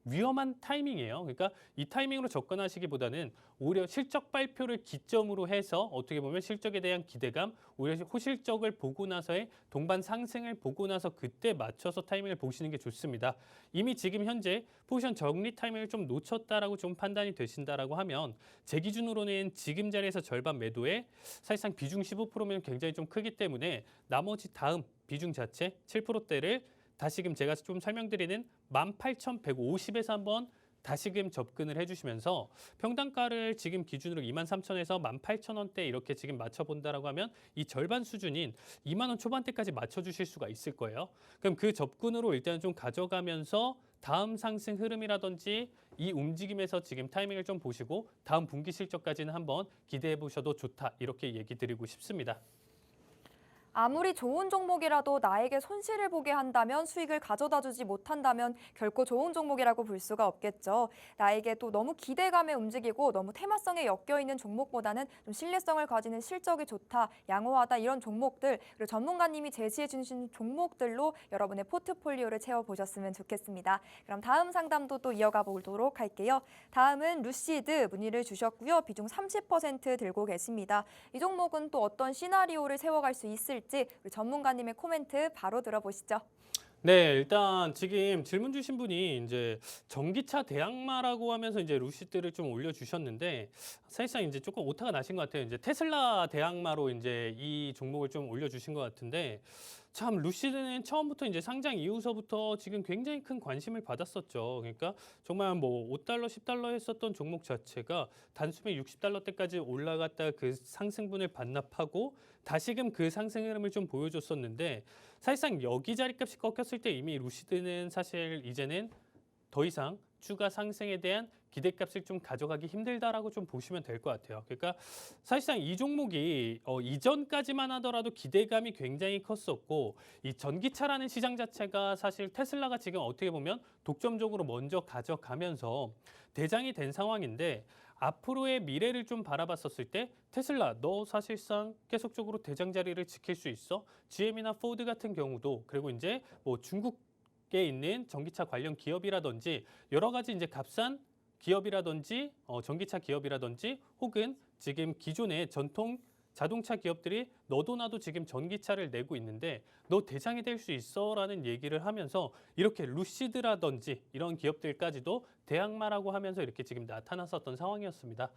위험한 타이밍이에요. 그러니까 이 타이밍으로 접근하시기보다는 오히려 실적 발표를 기점으로 해서 어떻게 보면 실적에 대한 기대감, 오히려 호실적을 보고 나서의 동반 상승을 보고 나서 그때 맞춰서 타이밍을 보시는 게 좋습니다. 이미 지금 현재 포지션 정리 타이밍을 좀 놓쳤다라고 좀 판단이 되신다라고 하면 제 기준으로는 지금 자리에서 절반 매도에 사실상 비중 15%면 굉장히 좀 크기 때문에 나머지 다음 비중 자체 7%대를 다시금 제가 좀 설명드리는 18,150에서 한번 다시금 접근을 해주시면서 평단가를 지금 기준으로 23,000에서 18,000원대 이렇게 지금 맞춰본다라고 하면 이 절반 수준인 2만 원 초반대까지 맞춰주실 수가 있을 거예요. 그럼 그 접근으로 일단 좀 가져가면서 다음 상승 흐름이라든지 이 움직임에서 지금 타이밍을 좀 보시고 다음 분기 실적까지는 한번 기대해 보셔도 좋다 이렇게 얘기 드리고 싶습니다. 아무리 좋은 종목이라도 나에게 손실을 보게 한다면 수익을 가져다 주지 못한다면 결코 좋은 종목이라고 볼 수가 없겠죠. 나에게 또 너무 기대감에 움직이고 너무 테마성에 엮여 있는 종목보다는 좀 신뢰성을 가지는 실적이 좋다, 양호하다 이런 종목들 그리고 전문가님이 제시해 주신 종목들로 여러분의 포트폴리오를 채워보셨으면 좋겠습니다. 그럼 다음 상담도 또 이어가 보도록 할게요. 다음은 루시드 문의를 주셨고요. 비중 30% 들고 계십니다. 이 종목은 또 어떤 시나리오를 세워갈 수 있을지 우리 전문가님의 코멘트 바로 들어보시죠. 네, 일단 지금 질문 주신 분이 이제 전기차 대항마라고 하면서 이제 루시드를 좀 올려주셨는데 사실상 이제 조금 오타가 나신 것 같아요. 이제 테슬라 대항마로 이제 이 종목을 좀 올려주신 것 같은데 참 루시드는 처음부터 이제 상장 이후서부터 지금 굉장히 큰 관심을 받았었죠. 그러니까 정말 뭐 5달러, 10달러 했었던 종목 자체가 단숨에 60달러대까지 올라갔다 그 상승분을 반납하고 다시금 그 상승 흐름을 좀 보여줬었는데 사실상 여기 자리값이 꺾였을 때 이미 루시드는 사실 이제는 더 이상 추가 상승에 대한 기대값을 좀 가져가기 힘들다라고 좀 보시면 될 것 같아요. 그러니까 사실상 이 종목이 이전까지만 하더라도 기대감이 굉장히 컸었고 이 전기차라는 시장 자체가 사실 테슬라가 지금 어떻게 보면 독점적으로 먼저 가져가면서 대장이 된 상황인데 앞으로의 미래를 좀 바라봤었을 때 테슬라 너 사실상 계속적으로 대장 자리를 지킬 수 있어? GM이나 포드 같은 경우도 그리고 이제 뭐 중국에 있는 전기차 관련 기업이라든지 여러 가지 이제 값싼 기업이라든지 전기차 기업이라든지 혹은 지금 기존의 전통 자동차 기업들이 너도 나도 지금 전기차를 내고 있는데 너 대장이 될 수 있어라는 얘기를 하면서 이렇게 루시드라든지 이런 기업들까지도 대항마라고 하면서 이렇게 지금 나타났었던 상황이었습니다.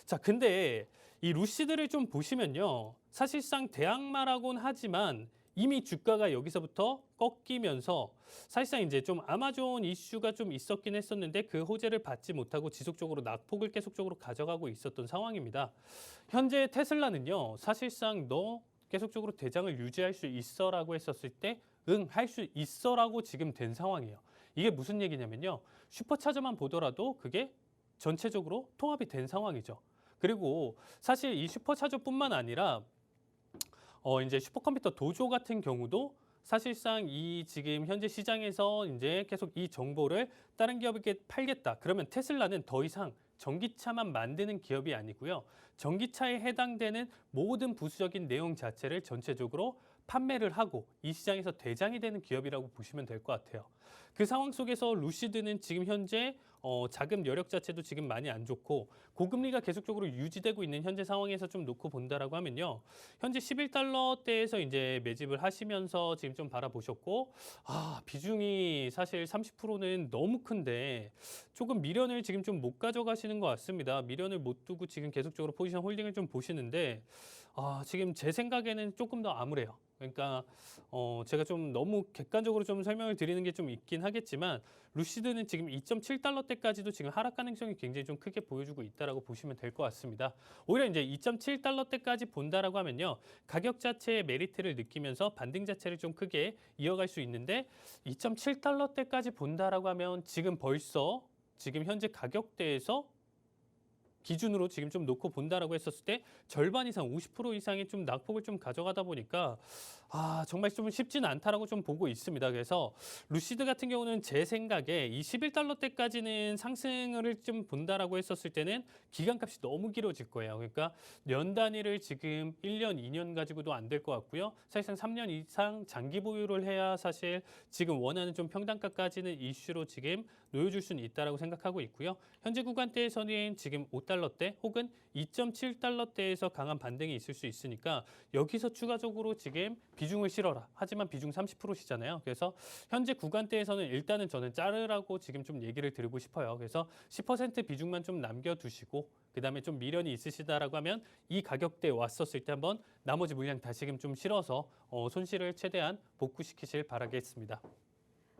자, 근데 이 루시드를 좀 보시면요. 사실상 대항마라고는 하지만 이미 주가가 여기서부터 꺾이면서 사실상 이제 좀 아마존 이슈가 좀 있었긴 했었는데 그 호재를 받지 못하고 지속적으로 낙폭을 계속적으로 가져가고 있었던 상황입니다. 현재 테슬라는요. 사실상 너 계속적으로 대장을 유지할 수 있어라고 했었을 때 응, 할 수 있어라고 지금 된 상황이에요. 이게 무슨 얘기냐면요. 슈퍼차저만 보더라도 그게 전체적으로 통합이 된 상황이죠. 그리고 사실 이 슈퍼차저뿐만 아니라 이제 슈퍼컴퓨터 도조 같은 경우도 사실상 이 지금 현재 시장에서 이제 계속 이 정보를 다른 기업에게 팔겠다. 그러면 테슬라는 더 이상 전기차만 만드는 기업이 아니고요. 전기차에 해당되는 모든 부수적인 내용 자체를 전체적으로 판매를 하고 이 시장에서 대장이 되는 기업이라고 보시면 될 것 같아요. 그 상황 속에서 루시드는 지금 현재 자금 여력 자체도 지금 많이 안 좋고 고금리가 계속적으로 유지되고 있는 현재 상황에서 좀 놓고 본다라고 하면요. 현재 11달러대에서 이제 매집을 하시면서 지금 좀 바라보셨고 비중이 사실 30%는 너무 큰데 조금 미련을 지금 좀 못 가져가시는 것 같습니다. 미련을 못 두고 지금 계속적으로 포지션 홀딩을 좀 보시는데 지금 제 생각에는 조금 더 암울해요. 그러니까 제가 좀 너무 객관적으로 좀 설명을 드리는 게 좀 있긴 하겠지만 루시드는 지금 2.7달러대까지도 지금 하락 가능성이 굉장히 좀 크게 보여주고 있다라고 보시면 될 것 같습니다. 오히려 이제 2.7달러대까지 본다라고 하면요. 가격 자체의 메리트를 느끼면서 반등 자체를 좀 크게 이어갈 수 있는데 2.7달러대까지 본다라고 하면 지금 벌써 지금 현재 가격대에서 기준으로 지금 좀 놓고 본다라고 했었을 때 절반 이상 50% 이상의 좀 낙폭을 좀 가져가다 보니까 정말 좀 쉽지는 않다라고 좀 보고 있습니다. 그래서 루시드 같은 경우는 제 생각에 이 11달러대까지는 상승을 좀 본다라고 했었을 때는 기간값이 너무 길어질 거예요. 그러니까 연 단위를 지금 1년, 2년 가지고도 안 될 것 같고요. 사실상 3년 이상 장기 보유를 해야 사실 지금 원하는 좀 평단가까지는 이슈로 지금 놓여줄 수는 있다라고 생각하고 있고요. 현재 구간대에서는 지금 5달러대 혹은 2.7달러대에서 강한 반등이 있을 수 있으니까 여기서 추가적으로 지금 비중을 실어라. 하지만 비중 30%시잖아요. 그래서 현재 구간대에서는 일단은 저는 자르라고 지금 좀 얘기를 드리고 싶어요. 그래서 10% 비중만 좀 남겨두시고 그다음에 좀 미련이 있으시다라고 하면 이 가격대에 왔었을 때 한번 나머지 물량 다시금 좀 실어서 손실을 최대한 복구시키실 바라겠습니다.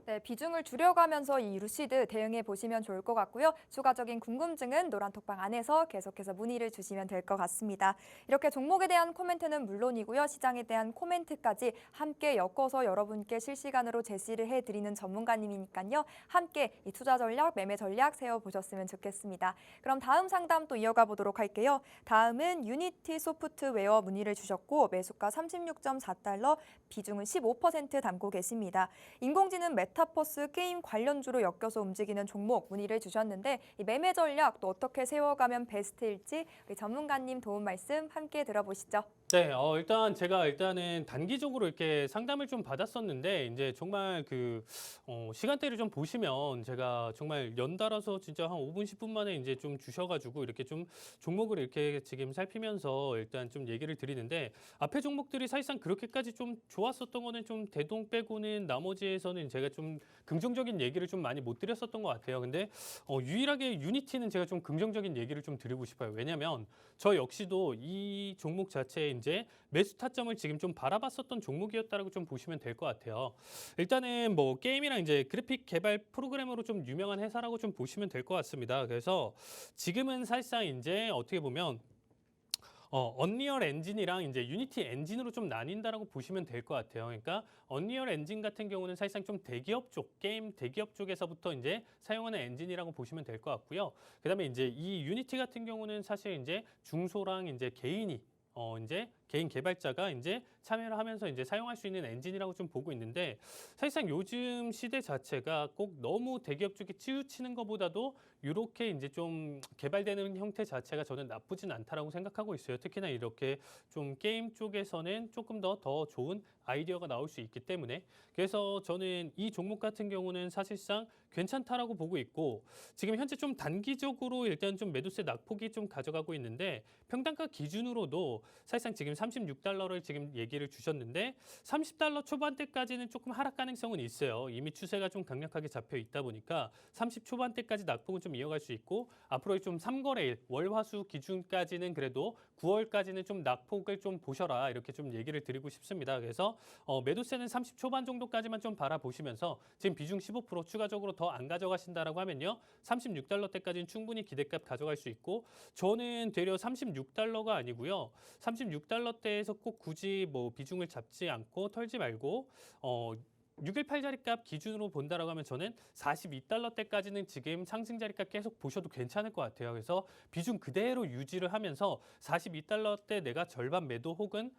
네, 비중을 줄여가면서 이 루시드 대응해 보시면 좋을 것 같고요. 추가적인 궁금증은 노란톡방 안에서 계속해서 문의를 주시면 될 것 같습니다. 이렇게 종목에 대한 코멘트는 물론이고요. 시장에 대한 코멘트까지 함께 엮어서 여러분께 실시간으로 제시를 해드리는 전문가님이니까요. 함께 이 투자 전략, 매매 전략 세워보셨으면 좋겠습니다. 그럼 다음 상담 또 이어가 보도록 할게요. 다음은 유니티 소프트웨어 문의를 주셨고 매수가 36.4달러, 비중은 15% 담고 계십니다. 인공지능 메타버스 게임 관련주로 엮여서 움직이는 종목 문의를 주셨는데 이 매매 전략 또 어떻게 세워가면 베스트일지 우리 전문가님 도움 말씀 함께 들어보시죠. 네, 일단은 단기적으로 이렇게 상담을 좀 받았었는데, 이제 정말 시간대를 좀 보시면 제가 정말 연달아서 진짜 한 5분, 10분 만에 이제 좀 주셔가지고 이렇게 좀 종목을 이렇게 지금 살피면서 일단 좀 얘기를 드리는데, 앞에 종목들이 사실상 그렇게까지 좀 좋았었던 거는 좀 대동 빼고는 나머지에서는 제가 좀 긍정적인 얘기를 좀 많이 못 드렸었던 것 같아요. 근데 유일하게 유니티는 제가 좀 긍정적인 얘기를 좀 드리고 싶어요. 왜냐면 저 역시도 이 종목 자체에 이제 매수 타점을 지금 좀 바라봤었던 종목이었다라고 좀 보시면 될 것 같아요. 일단은 뭐 게임이랑 이제 그래픽 개발 프로그래머로 좀 유명한 회사라고 좀 보시면 될 것 같습니다. 그래서 지금은 사실상 이제 어떻게 보면 언리얼 엔진이랑 이제 유니티 엔진으로 좀 나뉜다라고 보시면 될 것 같아요. 그러니까 언리얼 엔진 같은 경우는 사실상 좀 대기업 쪽, 게임 대기업 쪽에서부터 이제 사용하는 엔진이라고 보시면 될 것 같고요. 그다음에 이제 이 유니티 같은 경우는 사실 이제 중소랑 이제 개인이 이제 개인 개발자가 이제 참여를 하면서 이제 사용할 수 있는 엔진이라고 좀 보고 있는데 사실상 요즘 시대 자체가 꼭 너무 대기업 쪽에 치우치는 것보다도 이렇게 이제 좀 개발되는 형태 자체가 저는 나쁘진 않다라고 생각하고 있어요. 특히나 이렇게 좀 게임 쪽에서는 조금 더 좋은 아이디어가 나올 수 있기 때문에 그래서 저는 이 종목 같은 경우는 사실상 괜찮다라고 보고 있고 지금 현재 좀 단기적으로 일단 좀 매도세 낙폭이 좀 가져가고 있는데 평단가 기준으로도 사실상 지금 36달러를 지금 얘기를 주셨는데 30달러 초반대까지는 조금 하락 가능성은 있어요. 이미 추세가 좀 강력하게 잡혀 있다 보니까 30 초반대까지 낙폭은 좀 이어갈 수 있고 앞으로 좀 3거래일 월화수 기준까지는 그래도 9월까지는 좀 낙폭을 좀 보셔라 이렇게 좀 얘기를 드리고 싶습니다. 그래서 매도세는 30 초반 정도까지만 좀 바라보시면서 지금 비중 15% 추가적으로 더 안 가져가신다라고 하면요. 36달러대까지는 충분히 기대값 가져갈 수 있고 저는 되려 36달러가 아니고요. 36달러대에서 꼭 굳이 뭐 비중을 잡지 않고 털지 말고 618 자리값 기준으로 본다라고 하면 저는 42달러대까지는 지금 상승 자리값 계속 보셔도 괜찮을 것 같아요. 그래서 비중 그대로 유지를 하면서 42달러대 내가 절반 매도 혹은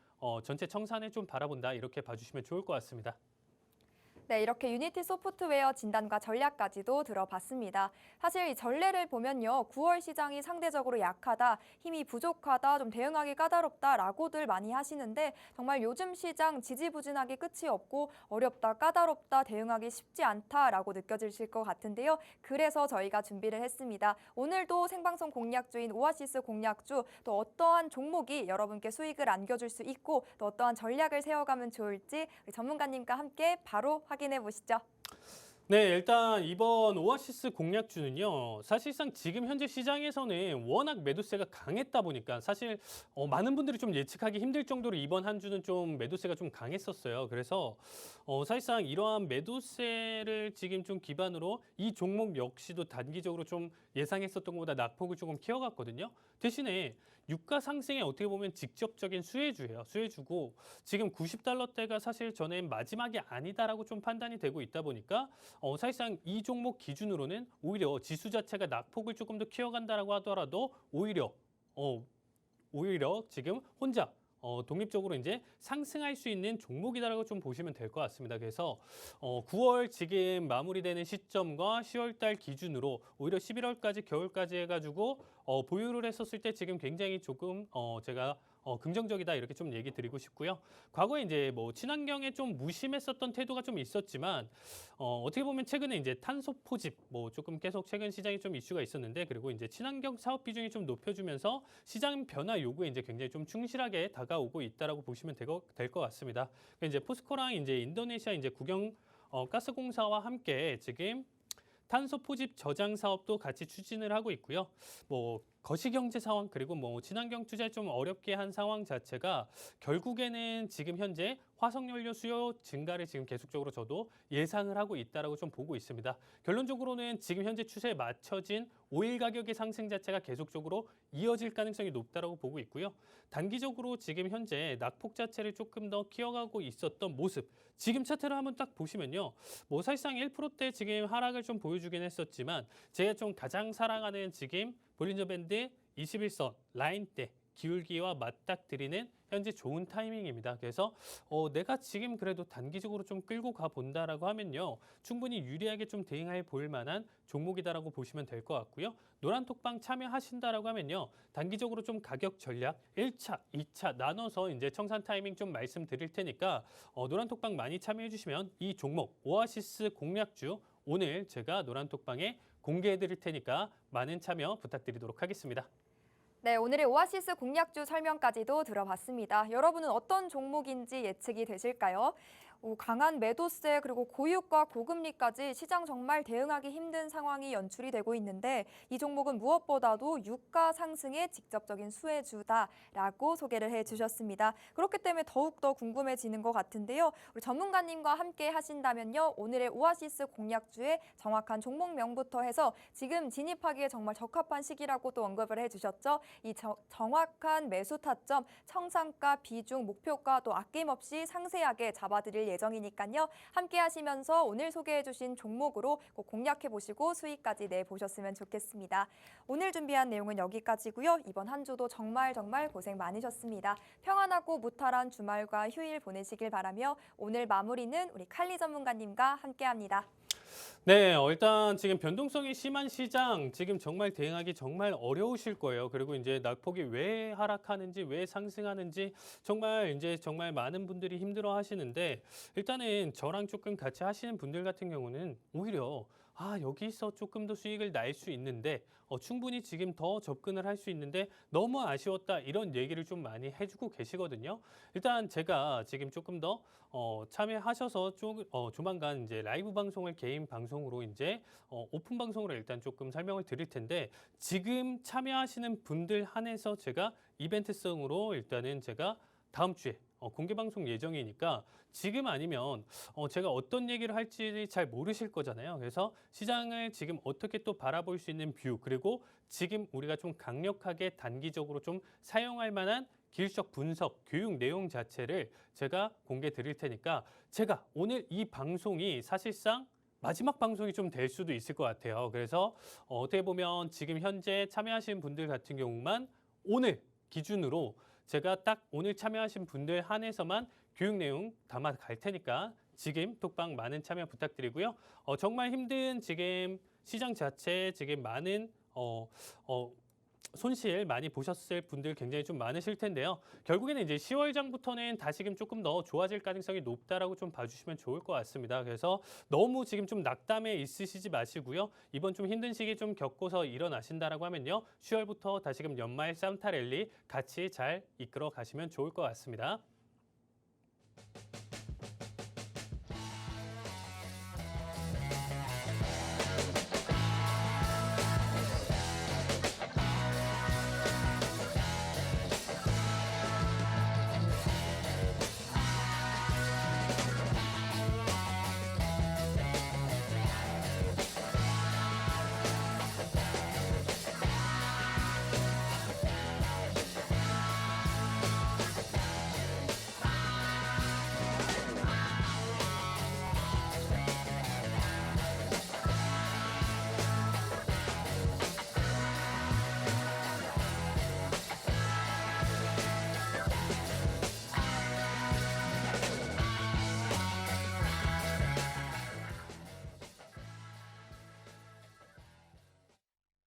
전체 청산을 좀 바라본다 이렇게 봐주시면 좋을 것 같습니다. 네, 이렇게 유니티 소프트웨어 진단과 전략까지도 들어봤습니다. 사실 이 전례를 보면요, 9월 시장이 상대적으로 약하다, 힘이 부족하다, 좀 대응하기 까다롭다라고들 많이 하시는데 정말 요즘 시장 지지부진하기 끝이 없고 어렵다, 까다롭다, 대응하기 쉽지 않다라고 느껴지실 것 같은데요. 그래서 저희가 준비를 했습니다. 오늘도 생방송 공략주인 오아시스 공략주, 또 어떠한 종목이 여러분께 수익을 안겨줄 수 있고 또 어떠한 전략을 세워가면 좋을지 우리 전문가님과 함께 바로 확인해 보시죠. 네, 일단 이번 오아시스 공략주는요, 사실상 지금 현재 시장에서는 워낙 매도세가 강했다 보니까 사실 많은 분들이 좀 예측하기 힘들 정도로 이번 한 주는 좀 매도세가 좀 강했었어요. 그래서 사실상 이러한 매도세를 지금 좀 기반으로 이 종목 역시도 단기적으로 좀 예상했었던 것보다 낙폭을 조금 키워갔거든요. 대신에 유가 상승에 어떻게 보면 직접적인 수혜주예요. 수혜주고 지금 90달러대가 사실 저는 마지막이 아니다라고 좀 판단이 되고 있다 보니까 사실상 이 종목 기준으로는 오히려 지수 자체가 낙폭을 조금 더 키워간다라고 하더라도 오히려 지금 혼자 독립적으로 이제 상승할 수 있는 종목이다라고 좀 보시면 될 것 같습니다. 그래서 9월 지금 마무리되는 시점과 10월 달 기준으로 오히려 11월까지 겨울까지 해가지고 보유를 했었을 때 지금 굉장히 조금 제가 긍정적이다 이렇게 좀 얘기 드리고 싶고요. 과거에 이제 뭐 친환경에 좀 무심했었던 태도가 좀 있었지만 어떻게 보면 최근에 이제 탄소 포집 뭐 조금 계속 최근 시장에 좀 이슈가 있었는데 그리고 이제 친환경 사업 비중이 좀 높여주면서 시장 변화 요구에 이제 굉장히 좀 충실하게 다가오고 있다라고 보시면 될 것 같습니다. 이제 포스코랑 이제 인도네시아 이제 국영 가스공사와 함께 지금 탄소 포집 저장 사업도 같이 추진을 하고 있고요. 뭐 거시경제 상황 그리고 뭐 친환경 투자에 좀 어렵게 한 상황 자체가 결국에는 지금 현재 화석연료 수요 증가를 지금 계속적으로 저도 예상을 하고 있다라고 좀 보고 있습니다. 결론적으로는 지금 현재 추세에 맞춰진 오일 가격의 상승 자체가 계속적으로 이어질 가능성이 높다라고 보고 있고요. 단기적으로 지금 현재 낙폭 자체를 조금 더 키워가고 있었던 모습. 지금 차트를 한번 딱 보시면요. 뭐 사실상 1%대 지금 하락을 좀 보여주긴 했었지만 제가 좀 가장 사랑하는 지금 볼린저 밴드 21선 라인대 기울기와 맞닥뜨리는 현재 좋은 타이밍입니다. 그래서 내가 지금 그래도 단기적으로 좀 끌고 가 본다라고 하면요. 충분히 유리하게 좀 대응해 볼 만한 종목이다라고 보시면 될 것 같고요. 노란 톡방 참여하신다라고 하면요. 단기적으로 좀 가격 전략 1차, 2차 나눠서 이제 청산 타이밍 좀 말씀드릴 테니까 노란 톡방 많이 참여해 주시면 이 종목 오아시스 공략주 오늘 제가 노란 톡방에 공개해 드릴 테니까 많은 참여 부탁드리도록 하겠습니다. 네, 오늘의 오아시스 공략주 설명까지도 들어봤습니다. 여러분은 어떤 종목인지 예측이 되실까요? 강한 매도세 그리고 고유가 고금리까지 시장 정말 대응하기 힘든 상황이 연출이 되고 있는데 이 종목은 무엇보다도 유가 상승의 직접적인 수혜주다라고 소개를 해주셨습니다. 그렇기 때문에 더욱더 궁금해지는 것 같은데요. 우리 전문가님과 함께 하신다면요. 오늘의 오아시스 공략주의 정확한 종목명부터 해서 지금 진입하기에 정말 적합한 시기라고 또 언급을 해주셨죠. 이 정확한 매수 타점, 청산가, 비중, 목표가 또 아낌없이 상세하게 잡아드릴 예정이니까요. 함께 하시면서 오늘 소개해 주신 종목으로 꼭 공략해 보시고 수익까지 내보셨으면 좋겠습니다. 오늘 준비한 내용은 여기까지고요. 이번 한 주도 정말 고생 많으셨습니다. 평안하고 무탈한 주말과 휴일 보내시길 바라며 오늘 마무리는 우리 칼리 전문가님과 함께합니다. 네, 일단 지금 변동성이 심한 시장 지금 정말 대응하기 정말 어려우실 거예요. 그리고 이제 낙폭이 왜 하락하는지 왜 상승하는지 정말 많은 분들이 힘들어 하시는데 일단은 저랑 조금 같이 하시는 분들 같은 경우는 오히려 여기서 조금 더 수익을 날 수 있는데 충분히 지금 더 접근을 할 수 있는데 너무 아쉬웠다 이런 얘기를 좀 많이 해주고 계시거든요. 일단 제가 지금 조금 더 참여하셔서 조만간 이제 라이브 방송을 개인 방송으로 이제 오픈 방송으로 일단 조금 설명을 드릴 텐데 지금 참여하시는 분들 한해서 제가 이벤트성으로 일단은 제가 다음 주에 공개 방송 예정이니까 지금 아니면 제가 어떤 얘기를 할지 잘 모르실 거잖아요. 그래서 시장을 지금 어떻게 또 바라볼 수 있는 뷰 그리고 지금 우리가 좀 강력하게 단기적으로 좀 사용할 만한 기술적 분석, 교육 내용 자체를 제가 공개 드릴 테니까 제가 오늘 이 방송이 사실상 마지막 방송이 좀 될 수도 있을 것 같아요. 그래서 어떻게 보면 지금 현재 참여하신 분들 같은 경우만 오늘 기준으로 제가 딱 오늘 참여하신 분들 한해서만 교육 내용 담아 갈 테니까 지금 톡방 많은 참여 부탁드리고요. 정말 힘든 지금 시장 자체 지금 많은 손실 많이 보셨을 분들 굉장히 좀 많으실 텐데요. 결국에는 이제 10월장부터는 다시금 조금 더 좋아질 가능성이 높다라고 좀 봐주시면 좋을 것 같습니다. 그래서 너무 지금 좀 낙담에 있으시지 마시고요. 이번 좀 힘든 시기 좀 겪고서 일어나신다라고 하면요. 10월부터 다시금 연말 산타 랠리 같이 잘 이끌어 가시면 좋을 것 같습니다.